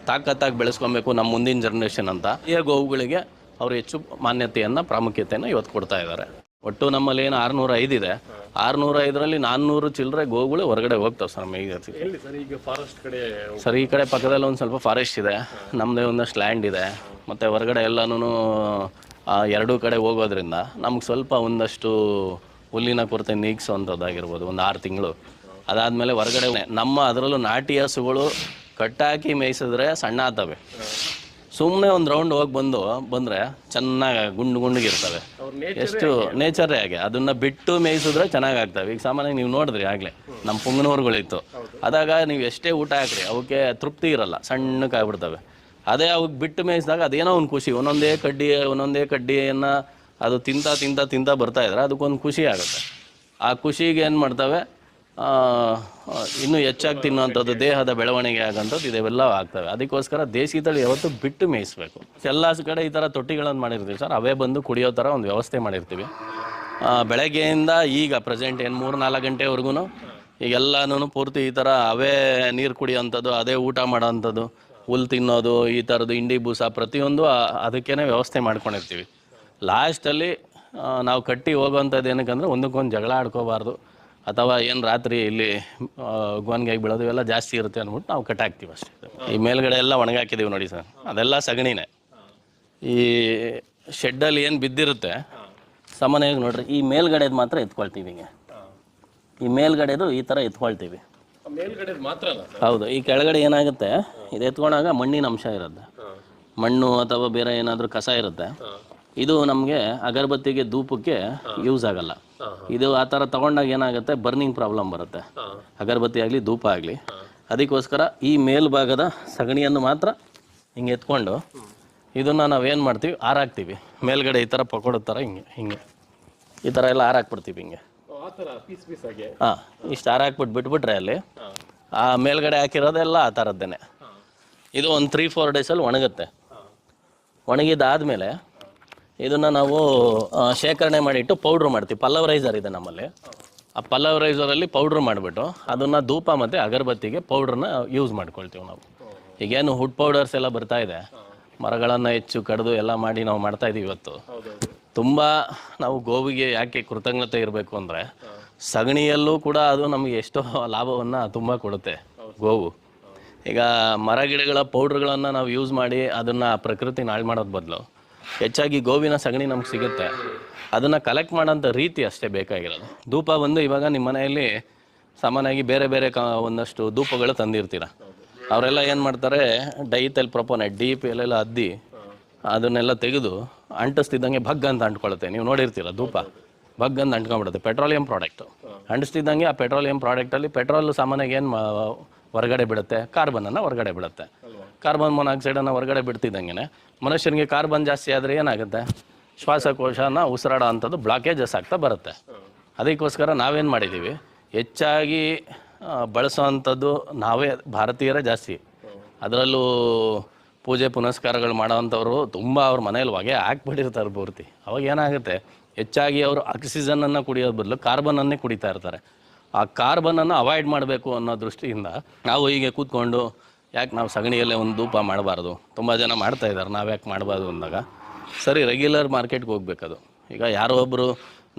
ತಾಕತ್ತಾಗಿ ಬೆಳೆಸ್ಕೊಬೇಕು ನಮ್ಮ ಮುಂದಿನ ಜನ್ರೇಷನ್ ಅಂತ. ಈ ಗೋವುಗಳಿಗೆ ಅವರು ಹೆಚ್ಚು ಮಾನ್ಯತೆಯನ್ನು ಪ್ರಾಮುಖ್ಯತೆಯನ್ನು ಇವತ್ತು ಕೊಡ್ತಾ ಇದ್ದಾರೆ. ಒಟ್ಟು ನಮ್ಮಲ್ಲಿ ಏನು 605 ಇದೆ, 605ರಲ್ಲಿ 400 ಚಿಲ್ಲರೆ ಗೋಗಳು ಹೊರಗಡೆ ಹೋಗ್ತಾವೆ ಸರ್ ಮೇಯ್ಗೆ. ಎಲ್ಲಿ ಸರ್ ಈಗ ಫಾರೆಸ್ಟ್ ಕಡೆ? ಸರ್ ಈ ಕಡೆ ಪಕ್ಕದಲ್ಲಿ ಒಂದು ಸ್ವಲ್ಪ ಫಾರೆಸ್ಟ್ ಇದೆ, ನಮ್ಮದೇ ಒಂದಷ್ಟು ಲ್ಯಾಂಡ್ ಇದೆ, ಮತ್ತು ಹೊರಗಡೆ ಎಲ್ಲನೂ ಎರಡೂ ಕಡೆ ಹೋಗೋದ್ರಿಂದ ನಮ್ಗೆ ಸ್ವಲ್ಪ ಒಂದಷ್ಟು ಹುಲ್ಲಿನ ಕೊರತೆ ನೀಗಿಸೋವಂಥದ್ದಾಗಿರ್ಬೋದು ಒಂದು 6 ತಿಂಗಳು. ಅದಾದಮೇಲೆ ಹೊರಗಡೆ ನಮ್ಮ ಅದರಲ್ಲೂ ನಾಟಿ ಹಸುಗಳು ಕಟ್ಟಾಕಿ ಮೇಯಿಸಿದ್ರೆ ಸಣ್ಣ ಆಗ್ತವೆ. ಸುಮ್ಮನೆ ಒಂದು ರೌಂಡ್ ಹೋಗಿ ಬಂದರೆ ಚೆನ್ನಾಗಿ ಗುಂಡಿಗಿರ್ತವೆ. ಎಷ್ಟು ನೇಚರೇ ಹಾಗೆ, ಅದನ್ನು ಬಿಟ್ಟು ಮೇಯಿಸಿದ್ರೆ ಚೆನ್ನಾಗಾಗ್ತವೆ. ಈಗ ಸಾಮಾನ್ಯವಾಗಿ ನೀವು ನೋಡಿದ್ರಿ ಆಗಲೇ ನಮ್ಮ ಪುಂಗನೂರುಗಳಿತ್ತು, ಅದಾಗ ನೀವು ಎಷ್ಟೇ ಊಟ ಹಾಕ್ರಿ ಅವಕ್ಕೆ ತೃಪ್ತಿ ಇರಲ್ಲ, ಸಣ್ಣಕ್ಕಾಗ್ಬಿಡ್ತವೆ. ಅದೇ ಅವಕ್ಕೆ ಬಿಟ್ಟು ಮೇಯಿಸಿದಾಗ ಅದೇನೋ ಒಂದು ಖುಷಿ, ಒಂದೊಂದೇ ಕಡ್ಡಿಯನ್ನು ಅದು ತಿಂತಾ ಬರ್ತಾ ಇದ್ರೆ ಅದಕ್ಕೊಂದು ಖುಷಿ ಆಗುತ್ತೆ. ಆ ಖುಷಿಗೆ ಏನು ಮಾಡ್ತವೆ, ಇನ್ನೂ ಹೆಚ್ಚಾಗಿ ತಿನ್ನುವಂಥದ್ದು, ದೇಹದ ಬೆಳವಣಿಗೆ ಆಗೋಂಥದ್ದು ಇದೆಲ್ಲ ಆಗ್ತವೆ. ಅದಕ್ಕೋಸ್ಕರ ದೇಸಿ ತಳಿ ಯಾವತ್ತು ಬಿಟ್ಟು ಮೇಯಿಸ್ಬೇಕು. ಎಲ್ಲ ಕಡೆ ಈ ಥರ ತೊಟ್ಟಿಗಳನ್ನು ಮಾಡಿರ್ತೀವಿ ಸರ್, ಅವೇ ಬಂದು ಕುಡಿಯೋ ಥರ ಒಂದು ವ್ಯವಸ್ಥೆ ಮಾಡಿರ್ತೀವಿ. ಬೆಳಗ್ಗೆಯಿಂದ ಈಗ ಪ್ರೆಸೆಂಟ್ ಏನು 3-4 ಗಂಟೆವರೆಗೂ ಈಗೆಲ್ಲನೂ ಪೂರ್ತಿ ಈ ಥರ ಅವೇ ನೀರು ಕುಡಿಯೋಂಥದ್ದು, ಅದೇ ಊಟ ಮಾಡೋವಂಥದ್ದು, ಹುಲ್ಲು ತಿನ್ನೋದು, ಈ ಥರದ್ದು ಇಂಡಿ ಬೂಸ ಪ್ರತಿಯೊಂದು ಅದಕ್ಕೇ ವ್ಯವಸ್ಥೆ ಮಾಡ್ಕೊಂಡಿರ್ತೀವಿ. ಲಾಸ್ಟಲ್ಲಿ ನಾವು ಕಟ್ಟಿ ಹೋಗೋವಂಥದ್ದು ಏನಕ್ಕಂದರೆ ಒಂದಕ್ಕೊಂದು ಜಗಳ ಆಡ್ಕೋಬಾರ್ದು, ಅಥವಾ ಏನು ರಾತ್ರಿ ಇಲ್ಲಿ ಗೋನ್ಗಾಗಿ ಬೀಳೋದು ಇವೆಲ್ಲ ಜಾಸ್ತಿ ಇರುತ್ತೆ ಅಂದ್ಬಿಟ್ಟು ನಾವು ಕಟ್ಟಾಕ್ತೀವಿ ಅಷ್ಟೇ. ಈ ಮೇಲ್ಗಡೆ ಎಲ್ಲ ಒಣಗಾಕಿದ್ದೀವಿ ನೋಡಿ ಸರ್, ಅದೆಲ್ಲ ಸಗಣಿನೇ. ಈ ಶೆಡ್ಡಲ್ಲಿ ಏನು ಬಿದ್ದಿರುತ್ತೆ ಸಾಮಾನ್ಯವಾಗಿ ನೋಡ್ರಿ, ಈ ಮೇಲ್ಗಡೆದು ಮಾತ್ರ ಎತ್ಕೊಳ್ತೀವಿ. ಹಿಂಗೆ ಈ ಮೇಲ್ಗಡೆದು ಈ ಥರ ಎತ್ಕೊಳ್ತೀವಿ. ಮೇಲ್ಗಡೆ ಮಾತ್ರ ಅಲ್ಲ? ಹೌದು. ಈ ಕೆಳಗಡೆ ಏನಾಗುತ್ತೆ, ಇದು ಎತ್ಕೊಂಡಾಗ ಮಣ್ಣಿನ ಅಂಶ ಇರುತ್ತೆ, ಮಣ್ಣು ಅಥವಾ ಬೇರೆ ಏನಾದರೂ ಕಸ ಇರುತ್ತೆ. ಇದು ನಮಗೆ ಅಗರಬತ್ತಿಗೆ ಧೂಪಕ್ಕೆ ಯೂಸ್ ಆಗಲ್ಲ. ಇದು ಆ ಥರ ತೊಗೊಂಡಾಗ ಏನಾಗುತ್ತೆ, ಬರ್ನಿಂಗ್ ಪ್ರಾಬ್ಲಮ್ ಬರುತ್ತೆ, ಅಗರಬತ್ತಿ ಆಗಲಿ ಧೂಪ ಆಗಲಿ. ಅದಕ್ಕೋಸ್ಕರ ಈ ಮೇಲ್ಭಾಗದ ಸಗಣಿಯನ್ನು ಮಾತ್ರ ಹಿಂಗೆ ಎತ್ಕೊಂಡು ಇದನ್ನು ನಾವೇನು ಮಾಡ್ತೀವಿ, ಆರಾಕ್ತೀವಿ. ಮೇಲ್ಗಡೆ ಈ ಥರ ಪಕೋಡೋ ಥರ ಹಿಂಗೆ ಈ ಥರ ಎಲ್ಲ ಆರಾಕ್ಬಿಡ್ತೀವಿ ಹಿಂಗೆ. ಹಾಂ, ಇಷ್ಟು ಆರಾಕ್ಬಿಟ್ಟು ಬಿಟ್ಬಿಟ್ರೆ ಅಲ್ಲಿ ಆ ಮೇಲ್ಗಡೆ ಹಾಕಿರೋದೆಲ್ಲ ಆ ಥರದ್ದೇನೆ. ಇದು ಒಂದು 3-4 ಡೇಸಲ್ಲಿ ಒಣಗುತ್ತೆ. ಒಣಗಿದಾದಮೇಲೆ ಇದನ್ನು ನಾವು ಶೇಖರಣೆ ಮಾಡಿಟ್ಟು ಪೌಡ್ರ್ ಮಾಡ್ತೀವಿ. ಪಲ್ಲವರೈಸರ್ ಇದೆ ನಮ್ಮಲ್ಲಿ. ಆ ಪಲ್ಲವರೈಸರಲ್ಲಿ ಪೌಡ್ರ್ ಮಾಡಿಬಿಟ್ಟು ಅದನ್ನು ಧೂಪ ಮತ್ತು ಅಗರಬತ್ತಿಗೆ ಪೌಡ್ರನ್ನ ಯೂಸ್ ಮಾಡ್ಕೊಳ್ತೀವಿ ನಾವು. ಈಗೇನು ವುಡ್ ಪೌಡರ್ಸ್ ಎಲ್ಲ ಬರ್ತಾ ಇದೆ, ಮರಗಳನ್ನು ಹೆಚ್ಚು ಕಡಿದು ಎಲ್ಲ ಮಾಡಿ ನಾವು ಮಾಡ್ತಾಯಿದ್ದೀವಿ. ಇವತ್ತು ತುಂಬ ನಾವು ಗೋವಿಗೆ ಯಾಕೆ ಕೃತಜ್ಞತೆ ಇರಬೇಕು ಅಂದರೆ, ಸಗಣಿಯಲ್ಲೂ ಕೂಡ ಅದು ನಮಗೆ ಎಷ್ಟೋ ಲಾಭವನ್ನು ತುಂಬ ಕೊಡುತ್ತೆ ಗೋವು. ಈಗ ಮರ ಗಿಡಗಳ ಪೌಡ್ರ್ಗಳನ್ನು ನಾವು ಯೂಸ್ ಮಾಡಿ ಅದನ್ನು ಪ್ರಕೃತಿ ನಾಳು ಮಾಡೋದು ಬದಲು ಹೆಚ್ಚಾಗಿ ಗೋವಿನ ಸಗಣಿ ನಮ್ಗೆ ಸಿಗುತ್ತೆ. ಅದನ್ನು ಕಲೆಕ್ಟ್ ಮಾಡೋಂಥ ರೀತಿ ಅಷ್ಟೇ ಬೇಕಾಗಿರೋದು. ಧೂಪ ಬಂದು ಇವಾಗ ನಿಮ್ಮ ಮನೆಯಲ್ಲಿ ಸಾಮಾನ್ಯವಾಗಿ ಬೇರೆ ಬೇರೆ ಒಂದಷ್ಟು ಧೂಪಗಳು ತಂದಿರ್ತೀರ. ಅವರೆಲ್ಲ ಏನು ಮಾಡ್ತಾರೆ, ಡೈಥೈಲ್ ಪ್ರೊಪೋನೇಟ್ DEP ಎಲ್ಲ ಅದ್ದಿ ಅದನ್ನೆಲ್ಲ ತೆಗೆದು ಅಂಟಿಸ್ತಿದ್ದಂಗೆ ಭಗ್ ಅಂತ ಅಂಟ್ಕೊಳುತ್ತೆ. ನೀವು ನೋಡಿರ್ತೀರ, ಧೂಪ ಭಗ್ ಅಂತ ಅಂಟ್ಕೊಂಡ್ಬಿಡುತ್ತೆ. ಪೆಟ್ರೋಲಿಯಂ ಪ್ರಾಡಕ್ಟು ಅಂಟಿಸ್ತಿದ್ದಂಗೆ ಆ ಪೆಟ್ರೋಲಿಯಂ ಪ್ರಾಡಕ್ಟಲ್ಲಿ ಪೆಟ್ರೋಲ್ ಸಾಮಾನ್ಯವಾಗಿ ಏನು ಹೊರಗಡೆ ಬಿಡುತ್ತೆ, ಕಾರ್ಬನನ್ನು ಹೊರಗಡೆ ಬಿಡುತ್ತೆ. ಕಾರ್ಬನ್ ಮೊನಾಕ್ಸೈಡನ್ನು ಹೊರಗಡೆ ಬಿಡ್ತಿದ್ದಂಗೆ ಮನುಷ್ಯನಿಗೆ ಕಾರ್ಬನ್ ಜಾಸ್ತಿ ಆದರೆ ಏನಾಗುತ್ತೆ, ಶ್ವಾಸಕೋಶನ ಉಸಿರಾಡೋ ಅಂಥದ್ದು ಬ್ಲಾಕೇಜಸ್ ಆಗ್ತಾ ಬರುತ್ತೆ. ಅದಕ್ಕೋಸ್ಕರ ನಾವೇನು ಮಾಡಿದ್ದೀವಿ, ಹೆಚ್ಚಾಗಿ ಬಳಸೋವಂಥದ್ದು ನಾವೇ ಭಾರತೀಯರೇ ಜಾಸ್ತಿ. ಅದರಲ್ಲೂ ಪೂಜೆ ಪುನಸ್ಕಾರಗಳು ಮಾಡೋವಂಥವ್ರು ತುಂಬ ಅವ್ರ ಮನೇಲಿ ಹೊಗೆ ಹಾಕ್ಬಿಟ್ಟಿರ್ತಾರೆ ಪೂರ್ತಿ. ಅವಾಗ ಏನಾಗುತ್ತೆ, ಹೆಚ್ಚಾಗಿ ಅವರು ಆಕ್ಸಿಜನನ್ನು ಕುಡಿಯೋದು ಬದಲು ಕಾರ್ಬನನ್ನೇ ಕುಡಿತಾ ಇರ್ತಾರೆ. ಆ ಕಾರ್ಬನನ್ನು ಅವಾಯ್ಡ್ ಮಾಡಬೇಕು ಅನ್ನೋ ದೃಷ್ಟಿಯಿಂದ ನಾವು ಹೀಗೆ ಕೂತ್ಕೊಂಡು ಯಾಕೆ ನಾವು ಸಗಣಿಯಲ್ಲೇ ಒಂದು ಧೂಪ ಮಾಡಬಾರ್ದು, ತುಂಬ ಜನ ಮಾಡ್ತಾಯಿದ್ದಾರೆ, ನಾವು ಯಾಕೆ ಮಾಡಬಾರ್ದು ಅಂದಾಗ ಸರಿ ರೆಗ್ಯುಲರ್ ಮಾರ್ಕೆಟ್ಗೆ ಹೋಗ್ಬೇಕದು. ಈಗ ಯಾರೋ ಒಬ್ಬರು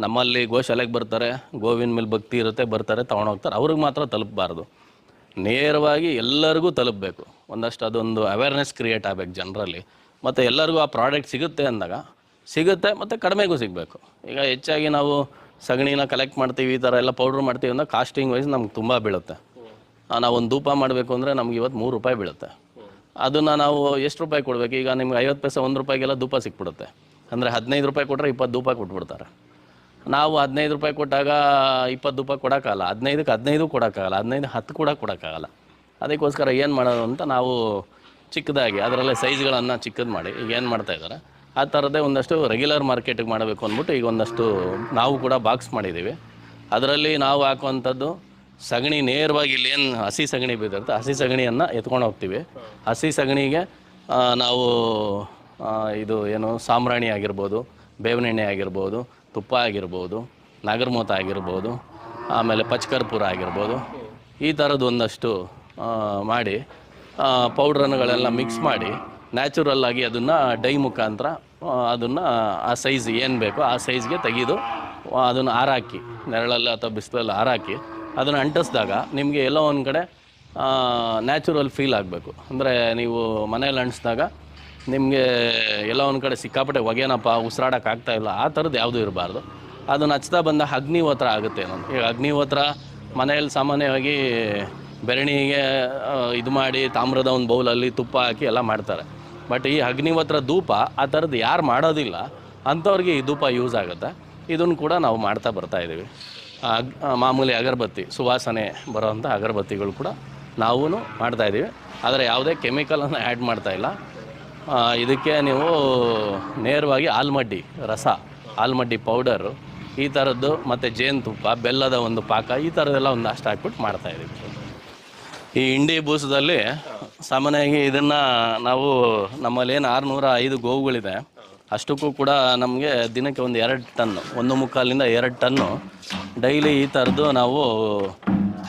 ನಮ್ಮಲ್ಲಿ ಗೋಶಾಲೆಗೆ ಬರ್ತಾರೆ, ಗೋವಿನ ಮೇಲೆ ಭಕ್ತಿ ಇರುತ್ತೆ, ಬರ್ತಾರೆ ತೊಗೊಂಡೋಗ್ತಾರೆ, ಅವ್ರಿಗೆ ಮಾತ್ರ ತಲುಪಬಾರ್ದು, ನೇರವಾಗಿ ಎಲ್ಲರಿಗೂ ತಲುಪಬೇಕು. ಒಂದಷ್ಟು ಅದೊಂದು ಅವೇರ್ನೆಸ್ ಕ್ರಿಯೇಟ್ ಆಗಬೇಕು ಜನರಲ್ಲಿ. ಮತ್ತು ಎಲ್ಲರಿಗೂ ಆ ಪ್ರಾಡಕ್ಟ್ ಸಿಗುತ್ತೆ ಅಂದಾಗ ಸಿಗುತ್ತೆ, ಮತ್ತು ಕಡಿಮೆಗೂ ಸಿಗಬೇಕು. ಈಗ ಹೆಚ್ಚಾಗಿ ನಾವು ಸಗಣಿನ ಕಲೆಕ್ಟ್ ಮಾಡ್ತೀವಿ, ಈ ಥರ ಎಲ್ಲ ಪೌಡ್ರ್ ಮಾಡ್ತೀವಿ ಅಂದಾಗ ಕಾಸ್ಟಿಂಗ್ ವೈಸ್ ನಮ್ಗೆ ತುಂಬ ಬೀಳುತ್ತೆ. ನಾವು ಒಂದು ಧೂಪ ಮಾಡಬೇಕು ಅಂದರೆ ನಮ್ಗೆ ಇವತ್ತು 3 ರೂಪಾಯಿ ಬೀಳುತ್ತೆ. ಅದನ್ನು ನಾವು ಎಷ್ಟು ರೂಪಾಯಿ ಕೊಡಬೇಕು, ಈಗ ನಿಮ್ಗೆ 50 ಪೈಸೆ 1 ರೂಪಾಯಿಗೆಲ್ಲ ಧೂಪ ಸಿಕ್ಬಿಡುತ್ತೆ. ಅಂದರೆ 15 ರೂಪಾಯಿ ಕೊಟ್ಟರೆ 20 ಧೂಪ ಕೊಟ್ಬಿಡ್ತಾರೆ. ನಾವು 15 ರೂಪಾಯಿ ಕೊಟ್ಟಾಗ 20 ಧೂಪ ಕೊಡೋಕ್ಕಾಗಲ್ಲ, 15ಕ್ಕೆ 15 ಕೊಡೋಕ್ಕಾಗಲ್ಲ, 15 10 ಕೂಡ ಕೊಡೋಕ್ಕಾಗಲ್ಲ. ಅದಕ್ಕೋಸ್ಕರ ಏನು ಮಾಡೋದು ಅಂತ ನಾವು ಚಿಕ್ಕದಾಗಿ ಅದರಲ್ಲೇ ಸೈಜ್ಗಳನ್ನು ಚಿಕ್ಕದು ಮಾಡಿ ಈಗ ಏನು ಮಾಡ್ತಾಯಿದ್ದಾರೆ, ಆ ಥರದ್ದೇ ಒಂದಷ್ಟು ರೆಗ್ಯುಲರ್ ಮಾರ್ಕೆಟಿಗೆ ಮಾಡಬೇಕು ಅಂದ್ಬಿಟ್ಟು ಈಗ ಒಂದಷ್ಟು ನಾವು ಕೂಡ ಬಾಕ್ಸ್ ಮಾಡಿದ್ದೀವಿ. ಅದರಲ್ಲಿ ನಾವು ಹಾಕುವಂಥದ್ದು ಸಗಣಿ ನೇರವಾಗಿ ಇಲ್ಲೇನು ಹಸಿ ಸಗಣಿ ಬಿದ್ದಿರುತ್ತೆ, ಹಸಿ ಸಗಣಿಯನ್ನು ಎತ್ಕೊಂಡು ಹೋಗ್ತೀವಿ. ಹಸಿ ಸಗಣಿಗೆ ನಾವು ಇದು ಏನು ಸಾಂಬ್ರಾಣಿ ಆಗಿರ್ಬೋದು, ಬೇವಿನ ಎಣ್ಣೆ ಆಗಿರ್ಬೋದು, ತುಪ್ಪ ಆಗಿರ್ಬೋದು, ನಾಗರಮೋತ ಆಗಿರ್ಬೋದು, ಆಮೇಲೆ ಪಚ್ಕರ್ಪೂರ ಆಗಿರ್ಬೋದು, ಈ ಥರದ್ದು ಒಂದಷ್ಟು ಮಾಡಿ ಪೌಡ್ರನ್ನುಗಳೆಲ್ಲ ಮಿಕ್ಸ್ ಮಾಡಿ ನ್ಯಾಚುರಲ್ಲಾಗಿ ಅದನ್ನು ಡೈ ಮುಖಾಂತರ ಅದನ್ನು ಆ ಸೈಜ್ ಏನು ಬೇಕೋ ಆ ಸೈಜ್ಗೆ ತೆಗೆದು ಅದನ್ನು ಆರಾಕಿ ನೆರಳಲ್ಲಿ ಅಥವಾ ಬಿಸಿಲಲ್ಲಿ ಆರಾಕಿ ಅದನ್ನು ಅಂಟಿಸಿದಾಗ ನಿಮಗೆ ಎಲ್ಲೋ ಒಂದು ಕಡೆ ನ್ಯಾಚುರಲ್ ಫೀಲ್ ಆಗಬೇಕು. ಅಂದರೆ ನೀವು ಮನೇಲಿ ಅಂಟಿಸಿದಾಗ ನಿಮಗೆ ಎಲ್ಲ ಒಂದು ಕಡೆ ಸಿಕ್ಕಾಪಟ್ಟೆ ಹೊಗೆನಪ್ಪ ಉಸಿರಾಡೋಕ್ಕಾಗ್ತಾಯಿಲ್ಲ ಆ ಥರದ್ದು ಯಾವುದೂ ಇರಬಾರ್ದು. ಅದನ್ನು ಹಚ್ತಾ ಬಂದಾಗ ಅಗ್ನಿಹೋತ್ರ ಆಗುತ್ತೆ. ಈಗ ಅಗ್ನಿಹೋತ್ರ ಮನೆಯಲ್ಲಿ ಸಾಮಾನ್ಯವಾಗಿ ಬೆರಣಿಗೆ ಇದು ಮಾಡಿ ತಾಮ್ರದ ಒಂದು ಬೌಲಲ್ಲಿ ತುಪ್ಪ ಹಾಕಿ ಎಲ್ಲ ಮಾಡ್ತಾರೆ. ಬಟ್ ಈ ಅಗ್ನಿಹೋತ್ರ ಧೂಪ ಆ ಥರದ್ದು ಯಾರು ಮಾಡೋದಿಲ್ಲ ಅಂಥವ್ರಿಗೆ ಈ ಧೂಪ ಯೂಸ್ ಆಗುತ್ತೆ. ಇದನ್ನು ಕೂಡ ನಾವು ಮಾಡ್ತಾ ಬರ್ತಾಯಿದ್ದೀವಿ. ಮಾಮೂಲಿ ಅಗರಬತ್ತಿ ಸುವಾಸನೆ ಬರೋವಂಥ ಅಗರಬತ್ತಿಗಳು ಕೂಡ ನಾವೂ ಮಾಡ್ತಾಯಿದ್ದೀವಿ. ಆದರೆ ಯಾವುದೇ ಕೆಮಿಕಲನ್ನು ಆ್ಯಡ್ ಮಾಡ್ತಾಯಿಲ್ಲ. ಇದಕ್ಕೆ ನೀವು ನೇರವಾಗಿ ಆಲ್ಮಡ್ಡಿ ರಸ, ಆಲ್ಮಡ್ಡಿ ಪೌಡರು ಈ ಥರದ್ದು ಮತ್ತು ಜೇನುತುಪ್ಪ, ಬೆಲ್ಲದ ಒಂದು ಪಾಕ ಈ ಥರದ್ದೆಲ್ಲ ಒಂದು ಅಷ್ಟು ಹಾಕ್ಬಿಟ್ಟು ಮಾಡ್ತಾಯಿದ್ದೀವಿ. ಈ ಇಂಡಿ ಬೂಸದಲ್ಲಿ ಸಾಮಾನ್ಯವಾಗಿ ಇದನ್ನು ನಾವು ನಮ್ಮಲ್ಲೇನು 605 ಗೋವುಗಳಿದೆ ಅಷ್ಟಕ್ಕೂ ಕೂಡ ನಮಗೆ ದಿನಕ್ಕೆ ಒಂದು 2 ಟನ್ನು 1.25 2 ಟನ್ನು ಡೈಲಿ ಈ ಥರದ್ದು ನಾವು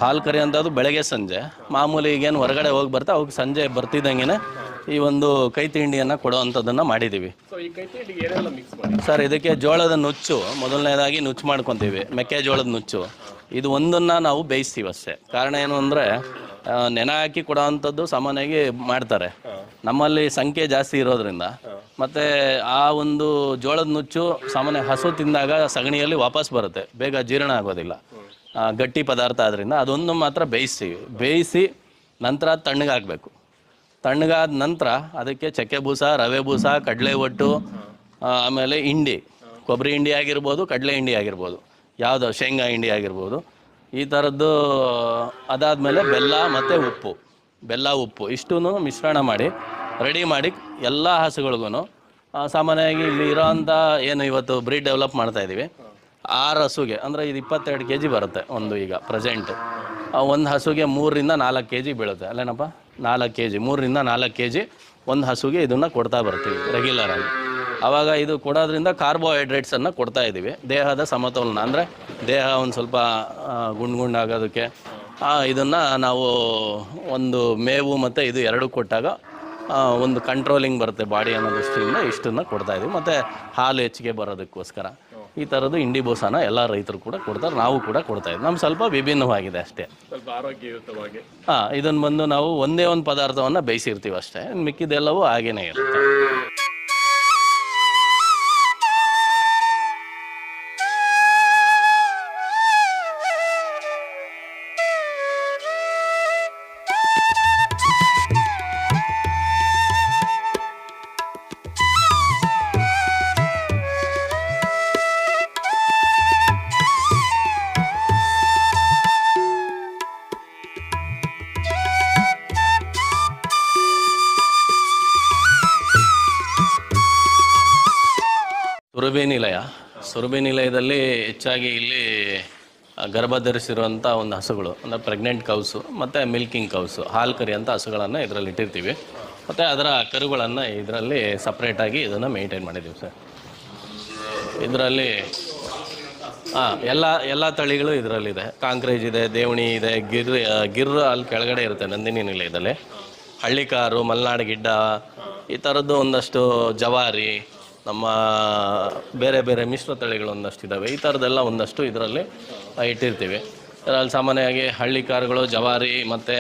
ಹಾಲು ಕರೆಯುವಂಥದ್ದು ಬೆಳಗ್ಗೆ ಸಂಜೆ. ಮಾಮೂಲಿ ಈಗೇನು ಹೊರಗಡೆ ಹೋಗಿ ಬರ್ತಾ ಅವಾಗ ಸಂಜೆ ಬರ್ತಿದ್ದಂಗೆ ಈ ಒಂದು ಕೈ ತಿಂಡಿಯನ್ನು ಕೊಡೋವಂಥದ್ದನ್ನು ಮಾಡಿದ್ದೀವಿ. ಸರ್ ಇದಕ್ಕೆ ಜೋಳದ ನುಚ್ಚು ಮೊದಲನೇದಾಗಿ ನುಚ್ಚು ಮಾಡ್ಕೊತೀವಿ. ಮೆಕ್ಕೆಜೋಳದ ನುಚ್ಚು ಇದು ಒಂದನ್ನು ನಾವು ಬೇಯಿಸ್ತೀವಿ ಅಷ್ಟೇ. ಕಾರಣ ಏನು ಅಂದರೆ ನೆನೆ ಹಾಕಿ ಕೊಡೋವಂಥದ್ದು ಸಾಮಾನ್ಯವಾಗಿ ಮಾಡ್ತಾರೆ. ನಮ್ಮಲ್ಲಿ ಸಂಖ್ಯೆ ಜಾಸ್ತಿ ಇರೋದ್ರಿಂದ ಮತ್ತು ಆ ಒಂದು ಜೋಳದ ನುಚ್ಚು ಸಾಮಾನ್ಯ ಹಸು ತಿಂದಾಗ ಸಗಣಿಯಲ್ಲಿ ವಾಪಸ್ ಬರುತ್ತೆ, ಬೇಗ ಜೀರ್ಣ ಆಗೋದಿಲ್ಲ, ಗಟ್ಟಿ ಪದಾರ್ಥ ಆದ್ದರಿಂದ ಅದೊಂದು ಮಾತ್ರ ಬೇಯಿಸಿ ನಂತರ ತಣ್ಣಗಾಗಬೇಕು. ತಣ್ಣಗಾದ ನಂತರ ಅದಕ್ಕೆ ಚಕ್ಕೆ ಬೂಸ, ರವೆ ಬೂಸ, ಕಡಲೆ ಒಟ್ಟು, ಆಮೇಲೆ ಹಿಂಡಿ, ಕೊಬ್ಬರಿ ಹಿಂಡಿ ಆಗಿರ್ಬೋದು, ಕಡಲೆ ಹಿಂಡಿ ಆಗಿರ್ಬೋದು, ಯಾವುದೋ ಶೇಂಗಾ ಹಿಂಡಿ ಆಗಿರ್ಬೋದು, ಈ ಥರದ್ದು. ಅದಾದಮೇಲೆ ಬೆಲ್ಲ ಮತ್ತು ಉಪ್ಪು ಇಷ್ಟೂ ಮಿಶ್ರಣ ಮಾಡಿ ರೆಡಿ ಮಾಡಿ ಎಲ್ಲ ಹಸುಗಳಿಗೂ ಸಾಮಾನ್ಯವಾಗಿ ಇಲ್ಲಿ ಇರೋಂಥ ಏನು ಇವತ್ತು ಬ್ರೀಡ್ ಡೆವಲಪ್ ಮಾಡ್ತಾಯಿದ್ದೀವಿ 6 ಹಸುಗೆ ಅಂದರೆ ಇದು 22 kg ಬರುತ್ತೆ ಒಂದು. ಈಗ ಪ್ರೆಸೆಂಟು ಒಂದು ಹಸುಗೆ 3 ರಿಂದ 4 kg ಬೀಳುತ್ತೆ ಅಲ್ಲೇನಪ್ಪ, 4 kg 3 ರಿಂದ 4 kg ಒಂದು ಹಸುಗೆ ಇದನ್ನು ಕೊಡ್ತಾ ಬರ್ತೀವಿ ರೆಗ್ಯುಲರಾಗಿ. ಆವಾಗ ಇದು ಕೊಡೋದ್ರಿಂದ ಕಾರ್ಬೋಹೈಡ್ರೇಟ್ಸನ್ನು ಕೊಡ್ತಾ ಇದ್ದೀವಿ. ದೇಹದ ಸಮತೋಲನ ಅಂದರೆ ದೇಹ ಒಂದು ಸ್ವಲ್ಪ ಗುಂಡಾಗೋದಕ್ಕೆ ಇದನ್ನು ನಾವು ಒಂದು ಮೇವು ಮತ್ತು ಇದು ಎರಡೂ ಕೊಟ್ಟಾಗ ಒಂದು ಕಂಟ್ರೋಲಿಂಗ್ ಬರುತ್ತೆ ಬಾಡಿ ಅನ್ನೋ ದೃಷ್ಟಿಯಿಂದ ಇಷ್ಟನ್ನು ಕೊಡ್ತಾಯಿದ್ದೀವಿ. ಮತ್ತು ಹಾಲು ಹೆಚ್ಚಿಗೆ ಬರೋದಕ್ಕೋಸ್ಕರ ಈ ಥರದ್ದು ಇಂಡಿ ಬೂಸಾನ ಎಲ್ಲ ರೈತರು ಕೂಡ ಕೊಡ್ತಾರೆ, ನಾವು ಕೂಡ ಕೊಡ್ತಾಯಿದ್ದೀವಿ. ನಮ್ಮ ಸ್ವಲ್ಪ ವಿಭಿನ್ನವಾಗಿದೆ ಅಷ್ಟೇ, ಸ್ವಲ್ಪ ಆರೋಗ್ಯಯುತವಾಗಿ. ಇದನ್ನು ಬಂದು ನಾವು ಒಂದೇ ಒಂದು ಪದಾರ್ಥವನ್ನು ಬೇಯಿಸಿರ್ತೀವಿ ಅಷ್ಟೇ, ಮಿಕ್ಕಿದೆಲ್ಲವೂ ಹಾಗೇ ಇರುತ್ತೆ. ಸುರಭಿ ನಿಲಯದಲ್ಲಿ ಹೆಚ್ಚಾಗಿ ಇಲ್ಲಿ ಗರ್ಭ ಧರಿಸಿರುವಂಥ ಒಂದು ಹಸುಗಳು ಅಂದರೆ ಪ್ರೆಗ್ನೆಂಟ್ ಕೌಸು ಮತ್ತು ಮಿಲ್ಕಿಂಗ್ ಕೌಸು, ಹಾಲು ಕರಿಯಂಥ ಹಸುಗಳನ್ನು ಇದರಲ್ಲಿ ಇಟ್ಟಿರ್ತೀವಿ. ಮತ್ತು ಅದರ ಕರುಗಳನ್ನು ಇದರಲ್ಲಿ ಸಪ್ರೇಟಾಗಿ ಇದನ್ನು ಮೇಂಟೈನ್ ಮಾಡಿದ್ದೀವಿ ಸರ್. ಇದರಲ್ಲಿ ಎಲ್ಲ ತಳಿಗಳು ಇದರಲ್ಲಿದೆ. ಕಾಂಕ್ರೇಜ್ ಇದೆ, ದೇವಣಿ ಇದೆ, ಗಿರ್ ಅಲ್ಲಿ ಕೆಳಗಡೆ ಇರುತ್ತೆ ನಂದಿನಿ ನಿಲಯದಲ್ಲಿ. ಹಳ್ಳಿಕಾರು, ಮಲೆನಾಡು ಗಿಡ್ಡ ಈ ಥರದ್ದು ಒಂದಷ್ಟು ಜವಾರಿ, ನಮ್ಮ ಬೇರೆ ಬೇರೆ ಮಿಶ್ರ ತಳಿಗಳು ಒಂದಷ್ಟು ಇದ್ದಾವೆ. ಈ ಥರದ್ದೆಲ್ಲ ಒಂದಷ್ಟು ಇದರಲ್ಲಿ ಇಟ್ಟಿರ್ತೀವಿ. ಇದರಲ್ಲಿ ಸಾಮಾನ್ಯವಾಗಿ ಹಳ್ಳಿ ಕಾರುಗಳು, ಜವಾರಿ ಮತ್ತು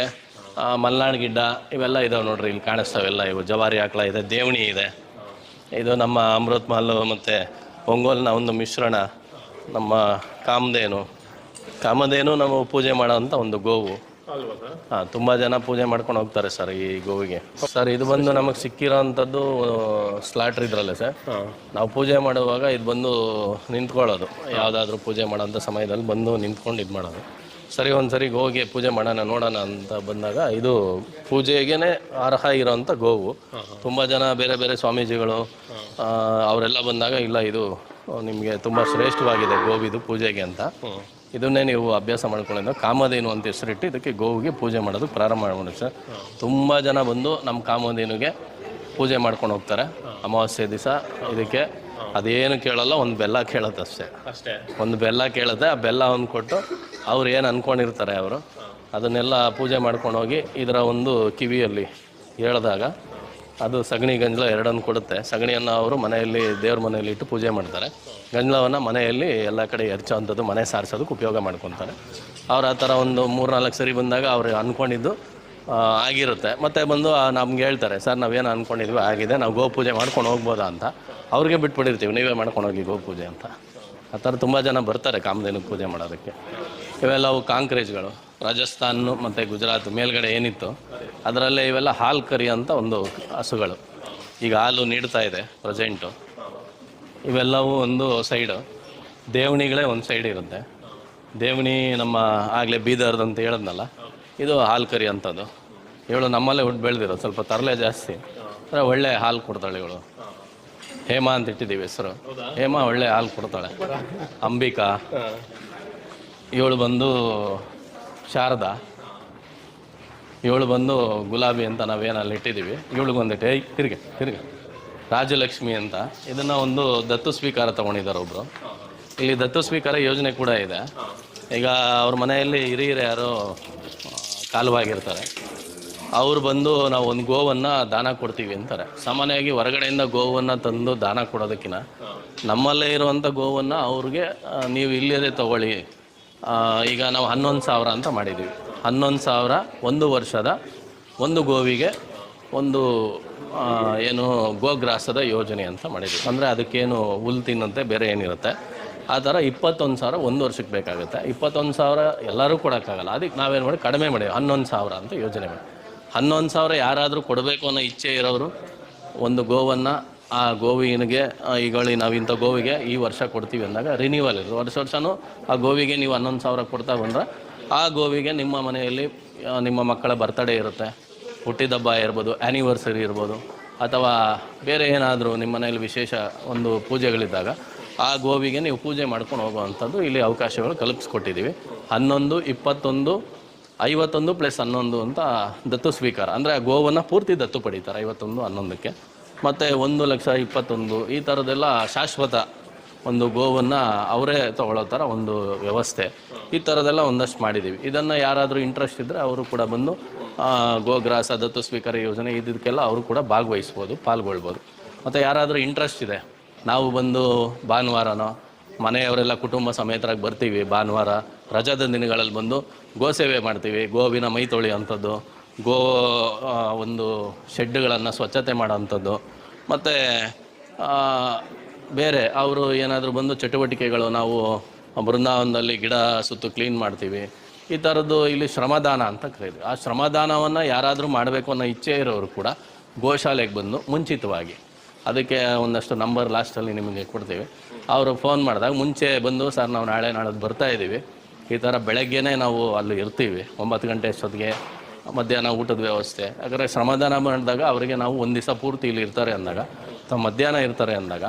ಮಲೆನಾಡು ಗಿಡ್ಡ ಇವೆಲ್ಲ ಇದಾವೆ ನೋಡ್ರಿ, ಇಲ್ಲಿ ಕಾಣಿಸ್ತಾವೆಲ್ಲ. ಇವು ಜವಾರಿ ಆಕಳ ಇದೆ, ದೇವಣಿ ಇದೆ. ಇದು ನಮ್ಮ ಅಮೃತ್ ಮಹಲ್ ಮತ್ತು ಒಂಗೋಲ್ನ ಒಂದು ಮಿಶ್ರಣ. ನಮ್ಮ ಕಾಮಧೇನು ನಾವು ಪೂಜೆ ಮಾಡೋವಂಥ ಒಂದು ಗೋವು. ತುಂಬ ಜನ ಪೂಜೆ ಮಾಡ್ಕೊಂಡು ಹೋಗ್ತಾರೆ ಸರ್ ಈ ಗೋವಿಗೆ. ಸರ್ ಇದು ಬಂದು ನಮಗೆ ಸಿಕ್ಕಿರೋ ಅಂಥದ್ದು ಸ್ಲಾಟ್ರ್ ಇದ್ರಲ್ಲೇ ಸರ್. ನಾವು ಪೂಜೆ ಮಾಡುವಾಗ ಇದು ಬಂದು ನಿಂತ್ಕೊಳ್ಳೋದು, ಯಾವುದಾದ್ರೂ ಪೂಜೆ ಮಾಡೋಂಥ ಸಮಯದಲ್ಲಿ ಬಂದು ನಿಂತ್ಕೊಂಡು ಇದು ಮಾಡೋದು. ಸರಿ ಒಂದು ಸರಿ ಗೋವಿಗೆ ಪೂಜೆ ಮಾಡೋಣ ನೋಡೋಣ ಅಂತ ಬಂದಾಗ ಇದು ಪೂಜೆಗೇ ಅರ್ಹ ಇರೋವಂಥ ಗೋವು. ತುಂಬ ಜನ ಬೇರೆ ಬೇರೆ ಸ್ವಾಮೀಜಿಗಳು ಅವರೆಲ್ಲ ಬಂದಾಗ ಇಲ್ಲ ಇದು ನಿಮಗೆ ತುಂಬ ಶ್ರೇಷ್ಠವಾಗಿದೆ ಗೋವಿದು ಪೂಜೆಗೆ ಅಂತ ಇದನ್ನೇ ನೀವು ಅಭ್ಯಾಸ ಮಾಡ್ಕೊಂಡಿದ್ದ ಕಾಮಧೇನು ಅಂತ ಹೆಸರಿಟ್ಟು ಇದಕ್ಕೆ ಗೋವಿಗೆ ಪೂಜೆ ಮಾಡೋದು ಪ್ರಾರಂಭ ಮಾಡಿ ಸರ್. ತುಂಬ ಜನ ಬಂದು ನಮ್ಮ ಕಾಮಧೇನುಗೆ ಪೂಜೆ ಮಾಡ್ಕೊಂಡು ಹೋಗ್ತಾರೆ. ಅಮಾವಾಸ್ಯೆ ದಿವಸ ಇದಕ್ಕೆ ಅದೇನು ಕೇಳಲ್ಲ, ಒಂದು ಬೆಲ್ಲ ಕೇಳುತ್ತೆ ಅಷ್ಟೇ. ಒಂದು ಬೆಲ್ಲ ಕೇಳುತ್ತೆ, ಆ ಬೆಲ್ಲ ಒಂದು ಕೊಟ್ಟು ಅವ್ರು ಏನು ಅಂದ್ಕೊಂಡಿರ್ತಾರೆ ಅದನ್ನೆಲ್ಲ ಪೂಜೆ ಮಾಡ್ಕೊಂಡು ಹೋಗಿ ಇದರ ಒಂದು ಕಿವಿಯಲ್ಲಿ ಹೇಳಿದಾಗ ಅದು ಸಗಣಿ ಗಂಜಲ ಎರಡನ್ನು ಕೊಡುತ್ತೆ. ಸಗಣಿಯನ್ನು ಅವರು ಮನೆಯಲ್ಲಿ ದೇವ್ರ ಮನೆಯಲ್ಲಿ ಇಟ್ಟು ಪೂಜೆ ಮಾಡ್ತಾರೆ. ಗಂಜಲವನ್ನು ಮನೆಯಲ್ಲಿ ಎಲ್ಲ ಕಡೆ ಎರಚೋ ಅಂಥದ್ದು, ಮನೆ ಸಾರಿಸೋದಕ್ಕೆ ಉಪಯೋಗ ಮಾಡ್ಕೊತಾರೆ. ಅವ್ರು ಆ ಥರ ಒಂದು 3-4 ಸರಿ ಬಂದಾಗ ಅವ್ರು ಅಂದ್ಕೊಂಡಿದ್ದು ಆಗಿರುತ್ತೆ. ಮತ್ತು ಬಂದು ನಮ್ಗೆ ಹೇಳ್ತಾರೆ, ಸರ್ ನಾವೇನು ಅಂದ್ಕೊಂಡಿದ್ವಿ ಆಗಿದೆ, ನಾವು ಗೋಪೂಜೆ ಮಾಡ್ಕೊಂಡು ಹೋಗ್ಬೋದಾ ಅಂತ. ಅವ್ರಿಗೆ ಬಿಟ್ಬಿಟ್ಟಿರ್ತೀವಿ, ನೀವೇ ಮಾಡ್ಕೊಂಡು ಹೋಗಿ ಗೋಪೂಜೆ ಅಂತ. ಆ ಥರ ತುಂಬ ಜನ ಬರ್ತಾರೆ ಕಾಮಧೇನುಗೆ ಪೂಜೆ ಮಾಡೋದಕ್ಕೆ. ಇವೆಲ್ಲವು ಕಾಂಕ್ರೇಜ್ಗಳು. ರಾಜಸ್ಥಾನ್ ಮತ್ತು ಗುಜರಾತ್ ಮೇಲ್ಗಡೆ ಏನಿತ್ತು ಅದರಲ್ಲೇ ಇವೆಲ್ಲ ಹಾಲು ಕರಿ ಅಂತ ಒಂದು ಹಸುಗಳು. ಈಗ ಹಾಲು ನೀಡ್ತಾ ಇದೆ ಪ್ರೆಸೆಂಟು. ಇವೆಲ್ಲವೂ ಒಂದು ಸೈಡು, ದೇವಣಿಗಳೇ ಒಂದು ಸೈಡ್ ಇರುತ್ತೆ. ದೇವಣಿ ನಮ್ಮ ಆಗಲೇ ಬೀದರ್ದು ಅಂತ ಹೇಳಿದ್ನಲ್ಲ, ಇದು ಹಾಲು ಕರಿ ಅಂಥದ್ದು. ಇವಳು ನಮ್ಮಲ್ಲೇ ಹುಟ್ಟು ಬೆಳೆದಿರೋದು, ಸ್ವಲ್ಪ ತರಲೆ ಜಾಸ್ತಿ, ಅಂದರೆ ಒಳ್ಳೆ ಹಾಲು ಕೊಡ್ತಾಳೆ ಇವಳು. ಹೇಮಾ ಅಂತ ಇಟ್ಟಿದ್ದೀವಿ ಹೆಸರು. ಹೇಮಾ ಒಳ್ಳೆ ಹಾಲು ಕೊಡ್ತಾಳೆ. ಅಂಬಿಕಾ, ಇವಳು ಬಂದು ಶಾರದಾ, ಇವಳು ಬಂದು ಗುಲಾಬಿ ಅಂತ ನಾವೇನಲ್ಲಿ ಇಟ್ಟಿದ್ದೀವಿ. ಇವಳಿಗೊಂದಿಟ್ಟು ತಿರ್ಗೆ ರಾಜಲಕ್ಷ್ಮಿ ಅಂತ. ಇದನ್ನು ಒಂದು ದತ್ತು ಸ್ವೀಕಾರ ತೊಗೊಂಡಿದ್ದಾರೆ ಒಬ್ಬರು. ಇಲ್ಲಿ ದತ್ತು ಸ್ವೀಕಾರ ಯೋಜನೆ ಕೂಡ ಇದೆ. ಈಗ ಅವ್ರ ಮನೆಯಲ್ಲಿ ಹಿರಿಯರು ಯಾರೋ ಕಾಲವಾಗಿರ್ತಾರೆ, ಅವ್ರು ಬಂದು ನಾವು ಒಂದು ಗೋವನ್ನು ದಾನ ಕೊಡ್ತೀವಿ ಅಂತಾರೆ. ಸಾಮಾನ್ಯವಾಗಿ ಹೊರಗಡೆಯಿಂದ ಗೋವನ್ನು ತಂದು ದಾನ ಕೊಡೋದಕ್ಕಿಂತ ನಮ್ಮಲ್ಲೇ ಇರುವಂಥ ಗೋವನ್ನು ಅವ್ರಿಗೆ ನೀವು ಇಲ್ಲದೇ ತೊಗೊಳ್ಳಿ. ಈಗ ನಾವು 11,000 ಅಂತ ಮಾಡಿದ್ದೀವಿ. 11,000 1 ವರ್ಷದ ಒಂದು ಗೋವಿಗೆ ಒಂದು ಏನು ಗೋಗ್ರಾಸದ ಯೋಜನೆ ಅಂತ ಮಾಡಿದ್ದೀವಿ. ಅಂದರೆ ಅದಕ್ಕೇನು ಹುಲ್ಲು ತಿನ್ನಂತೆ ಬೇರೆ ಏನಿರುತ್ತೆ ಆ ಥರ 21,000 1 ವರ್ಷಕ್ಕೆ ಬೇಕಾಗುತ್ತೆ. 21,000 ಎಲ್ಲರೂ ಕೊಡೋಕ್ಕಾಗಲ್ಲ. ಅದಕ್ಕೆ ನಾವೇನು ಮಾಡಿ ಕಡಿಮೆ ಮಾಡಿ 11,000 ಅಂತ ಯೋಜನೆ ಮಾಡಿ 11,000 ಯಾರಾದರೂ ಕೊಡಬೇಕು ಅನ್ನೋ ಇಚ್ಛೆ ಇರೋರು ಒಂದು ಗೋವನ್ನು ಆ ಗೋವಿಗೆ ಈಗ ನಾವು ಇಂಥ ಗೋವಿಗೆ ಈ ವರ್ಷ ಕೊಡ್ತೀವಿ ಅಂದಾಗ ರಿನ್ಯೂವಲ್ ಇರೋದು ವರ್ಷನೂ ಆ ಗೋವಿಗೆ ನೀವು 11,000 ಕೊಡ್ತಾ ಬಂದರೆ ಆ ಗೋವಿಗೆ ನಿಮ್ಮ ಮನೆಯಲ್ಲಿ ನಿಮ್ಮ ಮಕ್ಕಳ ಬರ್ತಡೇ ಇರುತ್ತೆ, ಹುಟ್ಟಿದಬ್ಬ ಇರ್ಬೋದು, ಆ್ಯನಿವರ್ಸರಿ ಇರ್ಬೋದು, ಅಥವಾ ಬೇರೆ ಏನಾದರೂ ನಿಮ್ಮ ಮನೆಯಲ್ಲಿ ವಿಶೇಷ ಒಂದು ಪೂಜೆಗಳಿದ್ದಾಗ ಆ ಗೋವಿಗೆ ನೀವು ಪೂಜೆ ಮಾಡ್ಕೊಂಡು ಹೋಗುವಂಥದ್ದು ಇಲ್ಲಿ ಅವಕಾಶಗಳು ಕಲ್ಪಿಸ್ಕೊಟ್ಟಿದ್ದೀವಿ. 11, 21, 51 + 11 ಅಂತ ದತ್ತು ಸ್ವೀಕಾರ. ಅಂದರೆ ಆ ಗೋವನ್ನು ಪೂರ್ತಿ ದತ್ತು ಪಡೀತಾರೆ 51, 11ಕ್ಕೆ. ಮತ್ತು 1,21,000 ಈ ಥರದ್ದೆಲ್ಲ ಶಾಶ್ವತ ಒಂದು ಗೋವನ್ನು ಅವರೇ ತೊಗೊಳ್ಳೋ ಥರ ಒಂದು ವ್ಯವಸ್ಥೆ. ಈ ಥರದ್ದೆಲ್ಲ ಒಂದಷ್ಟು ಮಾಡಿದ್ದೀವಿ. ಇದನ್ನು ಯಾರಾದರೂ ಇಂಟ್ರೆಸ್ಟ್ ಇದ್ದರೆ ಅವರು ಕೂಡ ಬಂದು ಗೋಗ್ರಾಸ ದತ್ತು ಸ್ವೀಕಾರ ಯೋಜನೆ ಇದಕ್ಕೆಲ್ಲ ಅವರು ಕೂಡ ಭಾಗವಹಿಸ್ಬೋದು, ಪಾಲ್ಗೊಳ್ಬೋದು. ಮತ್ತು ಯಾರಾದರೂ ಇಂಟ್ರೆಸ್ಟ್ ಇದೆ, ನಾವು ಬಂದು ಭಾನುವಾರನೋ ಮನೆಯವರೆಲ್ಲ ಕುಟುಂಬ ಸಮೇತರಾಗಿ ಬರ್ತೀವಿ, ಭಾನುವಾರ ರಜಾದ ದಿನಗಳಲ್ಲಿ ಬಂದು ಗೋ ಸೇವೆ ಮಾಡ್ತೀವಿ, ಗೋವಿನ ಮೈ ತೊಳಿ ಅಂಥದ್ದು, ಗೋ ಒಂದು ಶೆಡ್ಡುಗಳನ್ನು ಸ್ವಚ್ಛತೆ ಮಾಡೋವಂಥದ್ದು, ಮತ್ತು ಬೇರೆ ಅವರು ಏನಾದರೂ ಬಂದು ಚಟುವಟಿಕೆಗಳು, ನಾವು ಬೃಂದಾವನದಲ್ಲಿ ಗಿಡ ಸುತ್ತು ಕ್ಲೀನ್ ಮಾಡ್ತೀವಿ, ಈ ಥರದ್ದು ಇಲ್ಲಿ ಶ್ರಮದಾನ ಅಂತ ಕರೀತೀವಿ. ಆ ಶ್ರಮದಾನವನ್ನು ಯಾರಾದರೂ ಮಾಡಬೇಕು ಅನ್ನೋ ಇಚ್ಛೆ ಇರೋರು ಕೂಡ ಗೋಶಾಲೆಗೆ ಬಂದು ಮುಂಚಿತವಾಗಿ, ಅದಕ್ಕೆ ಒಂದಷ್ಟು ನಂಬರ್ ಲಾಸ್ಟಲ್ಲಿ ನಿಮಗೆ ಕೊಡ್ತೀವಿ, ಅವರು ಫೋನ್ ಮಾಡಿದಾಗ ಮುಂಚೆ ಬಂದು ಸರ್ ನಾವು ನಾಳೆ ನಾಳದ್ದು ಬರ್ತಾಯಿದ್ದೀವಿ, ಈ ಥರ ಬೆಳಗ್ಗೆನೇ ನಾವು ಅಲ್ಲಿ ಇರ್ತೀವಿ 9 ಗಂಟೆ ಅಷ್ಟೊತ್ತಿಗೆ, ಮಧ್ಯಾಹ್ನ ಊಟದ ವ್ಯವಸ್ಥೆ. ಯಾಕಂದರೆ ಶ್ರಮದಾನ ಮಾಡಿದಾಗ ಅವರಿಗೆ ನಾವು ಒಂದು ದಿವಸ ಪೂರ್ತಿ ಇಲ್ಲಿ ಇರ್ತಾರೆ ಅಂದಾಗ ಅಥವಾ ಮಧ್ಯಾಹ್ನ ಇರ್ತಾರೆ ಅಂದಾಗ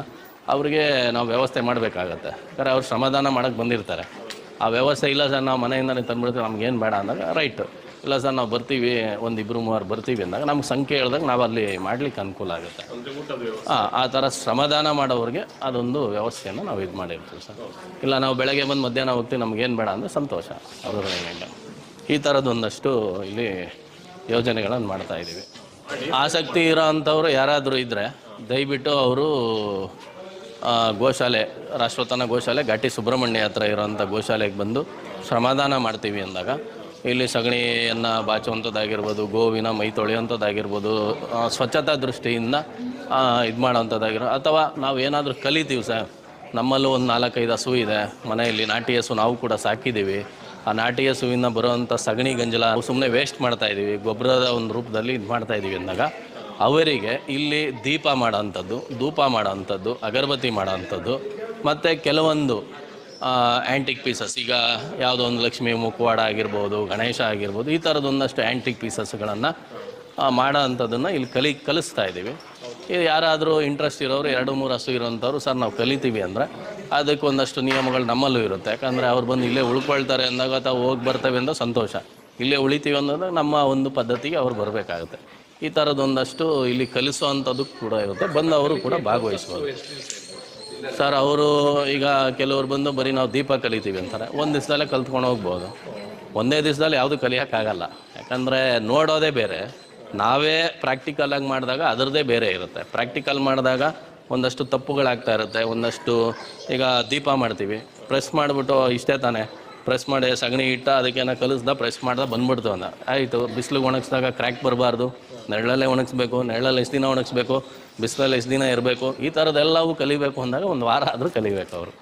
ಅವರಿಗೆ ನಾವು ವ್ಯವಸ್ಥೆ ಮಾಡಬೇಕಾಗತ್ತೆ. ಯಾಕಂದರೆ ಅವ್ರು ಶ್ರಮದಾನ ಮಾಡೋಕ್ಕೆ ಬಂದಿರ್ತಾರೆ. ಆ ವ್ಯವಸ್ಥೆ ಇಲ್ಲ ಸರ್ ನಾವು ಮನೆಯಿಂದಲೇ ತಂದುಬಿಡ್ತೀವಿ, ನಮಗೇನು ಬೇಡ ಅಂದಾಗ ರೈಟ್, ಇಲ್ಲ ಸರ್ ನಾವು ಬರ್ತೀವಿ 1-2-3 ಬರ್ತೀವಿ ಅಂದಾಗ ನಮ್ಗೆ ಸಂಖ್ಯೆ ಹೇಳಿದಾಗ ನಾವು ಅಲ್ಲಿ ಮಾಡಲಿಕ್ಕೆ ಅನುಕೂಲ ಆಗುತ್ತೆ. ಆ ಥರ ಶ್ರಮದಾನ ಮಾಡೋರಿಗೆ ಅದೊಂದು ವ್ಯವಸ್ಥೆಯನ್ನು ನಾವು ಇದು ಮಾಡಿರ್ತೀವಿ ಸರ್. ಇಲ್ಲ ನಾವು ಬೆಳಗ್ಗೆ ಬಂದು ಮಧ್ಯಾಹ್ನ ಹೋಗ್ತೀವಿ ನಮಗೇನು ಬೇಡ ಅಂದರೆ ಸಂತೋಷ. ಅದರಿಂದ ಈ ಥರದ್ದೊಂದಷ್ಟು ಇಲ್ಲಿ ಯೋಜನೆಗಳನ್ನು ಮಾಡ್ತಾಯಿದ್ದೀವಿ. ಆಸಕ್ತಿ ಇರೋ ಅಂಥವ್ರು ಯಾರಾದರೂ ಇದ್ದರೆ ದಯವಿಟ್ಟು ಅವರು ಗೋಶಾಲೆ, ರಾಷ್ಟ್ರೋತ್ತನ ಗೋಶಾಲೆ ಘಾಟಿ ಸುಬ್ರಹ್ಮಣ್ಯ ಹತ್ರ ಇರೋವಂಥ ಗೋಶಾಲೆಗೆ ಬಂದು ಶ್ರಮದಾನ ಮಾಡ್ತೀವಿ ಅಂದಾಗ ಇಲ್ಲಿ ಸಗಣಿಯನ್ನು ಬಾಚುವಂಥದ್ದಾಗಿರ್ಬೋದು, ಗೋವಿನ ಮೈ ತೊಳೆಯುವಂಥದ್ದಾಗಿರ್ಬೋದು, ಸ್ವಚ್ಛತಾ ದೃಷ್ಟಿಯಿಂದ ಇದು ಮಾಡೋವಂಥದ್ದಾಗಿರೋ, ಅಥವಾ ನಾವು ಏನಾದರೂ ಕಲಿತೀವಿ ಸರ್, ನಮ್ಮಲ್ಲೂ ಒಂದು 4-5 ಹಸು ಇದೆ ಮನೆಯಲ್ಲಿ, ನಾಟಿ ಹಸು ನಾವು ಕೂಡ ಸಾಕಿದ್ದೀವಿ. ಆ ನಾಟಿ ಹಸುವಿನ ಬರುವಂಥ ಸಗಣಿ ಗಂಜಲ ಸುಮ್ಮನೆ ವೇಸ್ಟ್ ಮಾಡ್ತಾಯಿದ್ದೀವಿ, ಗೊಬ್ಬರದ ಒಂದು ರೂಪದಲ್ಲಿ ಇದು ಮಾಡ್ತಾಯಿದ್ದೀವಿ ಅಂದಾಗ ಅವರಿಗೆ ಇಲ್ಲಿ ದೀಪ ಮಾಡೋವಂಥದ್ದು, ಧೂಪ ಮಾಡೋವಂಥದ್ದು, ಅಗರಬತ್ತಿ ಮಾಡೋವಂಥದ್ದು, ಮತ್ತು ಕೆಲವೊಂದು ಆ್ಯಂಟಿಕ್ ಪೀಸಸ್, ಈಗ ಯಾವುದೋ ಒಂದು ಲಕ್ಷ್ಮೀ ಮುಖವಾಡ ಆಗಿರ್ಬೋದು, ಗಣೇಶ ಆಗಿರ್ಬೋದು, ಈ ಥರದೊಂದಷ್ಟು ಆ್ಯಂಟಿಕ್ ಪೀಸಸ್ಗಳನ್ನು ಮಾಡೋ ಅಂಥದ್ದನ್ನು ಇಲ್ಲಿ ಕಲಿಸ್ತಾ ಇದ್ದೀವಿ. ಇದು ಯಾರಾದರೂ ಇಂಟ್ರೆಸ್ಟ್ ಇರೋರು 2-3 ಹಸು ಇರೋಂಥವ್ರು ಸರ್ ನಾವು ಕಲಿತೀವಿ ಅಂದರೆ ಅದಕ್ಕೆ ಒಂದಷ್ಟು ನಿಯಮಗಳು ನಮ್ಮಲ್ಲೂ ಇರುತ್ತೆ. ಯಾಕಂದರೆ ಅವ್ರು ಬಂದು ಇಲ್ಲೇ ಉಳ್ಕೊಳ್ತಾರೆ ಅಂದಾಗ ಅಥವಾ ಹೋಗಿ ಬರ್ತವೆ ಅಂತ ಸಂತೋಷ, ಇಲ್ಲೇ ಉಳಿತೀವಿ ಅನ್ನೋದಾಗ ನಮ್ಮ ಒಂದು ಪದ್ಧತಿಗೆ ಅವ್ರು ಬರಬೇಕಾಗುತ್ತೆ. ಈ ಥರದೊಂದಷ್ಟು ಇಲ್ಲಿ ಕಲಿಸೋವಂಥದ್ದು ಕೂಡ ಇರುತ್ತೆ, ಬಂದು ಅವರು ಕೂಡ ಭಾಗವಹಿಸ್ಬೋದು ಸರ್. ಅವರು ಈಗ ಕೆಲವರು ಬಂದು ಬರೀ ನಾವು ದೀಪ ಕಲಿತೀವಿ ಅಂತಾರೆ, ಒಂದು ದಿವಸದಲ್ಲೇ ಕಲ್ತ್ಕೊಂಡು ಹೋಗ್ಬೋದು. ಒಂದೇ ದಿವಸದಲ್ಲಿ ಯಾವುದು ಕಲಿಯೋಕ್ಕಾಗಲ್ಲ, ಯಾಕಂದರೆ ನೋಡೋದೇ ಬೇರೆ, ನಾವೇ ಪ್ರಾಕ್ಟಿಕಲಾಗಿ ಮಾಡಿದಾಗ ಅದರದ್ದೇ ಬೇರೆ ಇರುತ್ತೆ. ಪ್ರಾಕ್ಟಿಕಲ್ ಮಾಡಿದಾಗ ಒಂದಷ್ಟು ತಪ್ಪುಗಳಾಗ್ತಾ ಇರುತ್ತೆ. ಒಂದಷ್ಟು ಈಗ ದೀಪ ಮಾಡ್ತೀವಿ, ಪ್ರೆಸ್ ಮಾಡಿಬಿಟ್ಟು ಇಷ್ಟೇ ತಾನೇ ಪ್ರೆಸ್ ಮಾಡಿ ಸಗಣಿ ಇಟ್ಟ ಅದಕ್ಕೇನೋ ಕಲಿಸ್ದ ಪ್ರೆಸ್ ಮಾಡ್ದೆ ಬಂದ್ಬಿಡ್ತು ಅಂದ ಆಯಿತು. ಬಿಸಿಲಿಗೆ ಒಣಗಿಸಿದಾಗ ಕ್ರ್ಯಾಕ್ ಬರಬಾರ್ದು, ನೆರಳಲ್ಲೇ ಒಣಗಿಸ್ಬೇಕು, ನೆರಳಲ್ಲಿ ಎಷ್ಟು ದಿನ ಒಣಗಿಸ್ಬೇಕು, ಬಿಸಿಲಲ್ಲಿ ಎಷ್ಟು ದಿನ ಇರಬೇಕು, ಈ ಥರದ್ದೆಲ್ಲವೂ ಕಲಿಬೇಕು ಅಂದಾಗ ಒಂದು ವಾರ ಆದರೂ ಕಲಿಬೇಕು ಅವರು.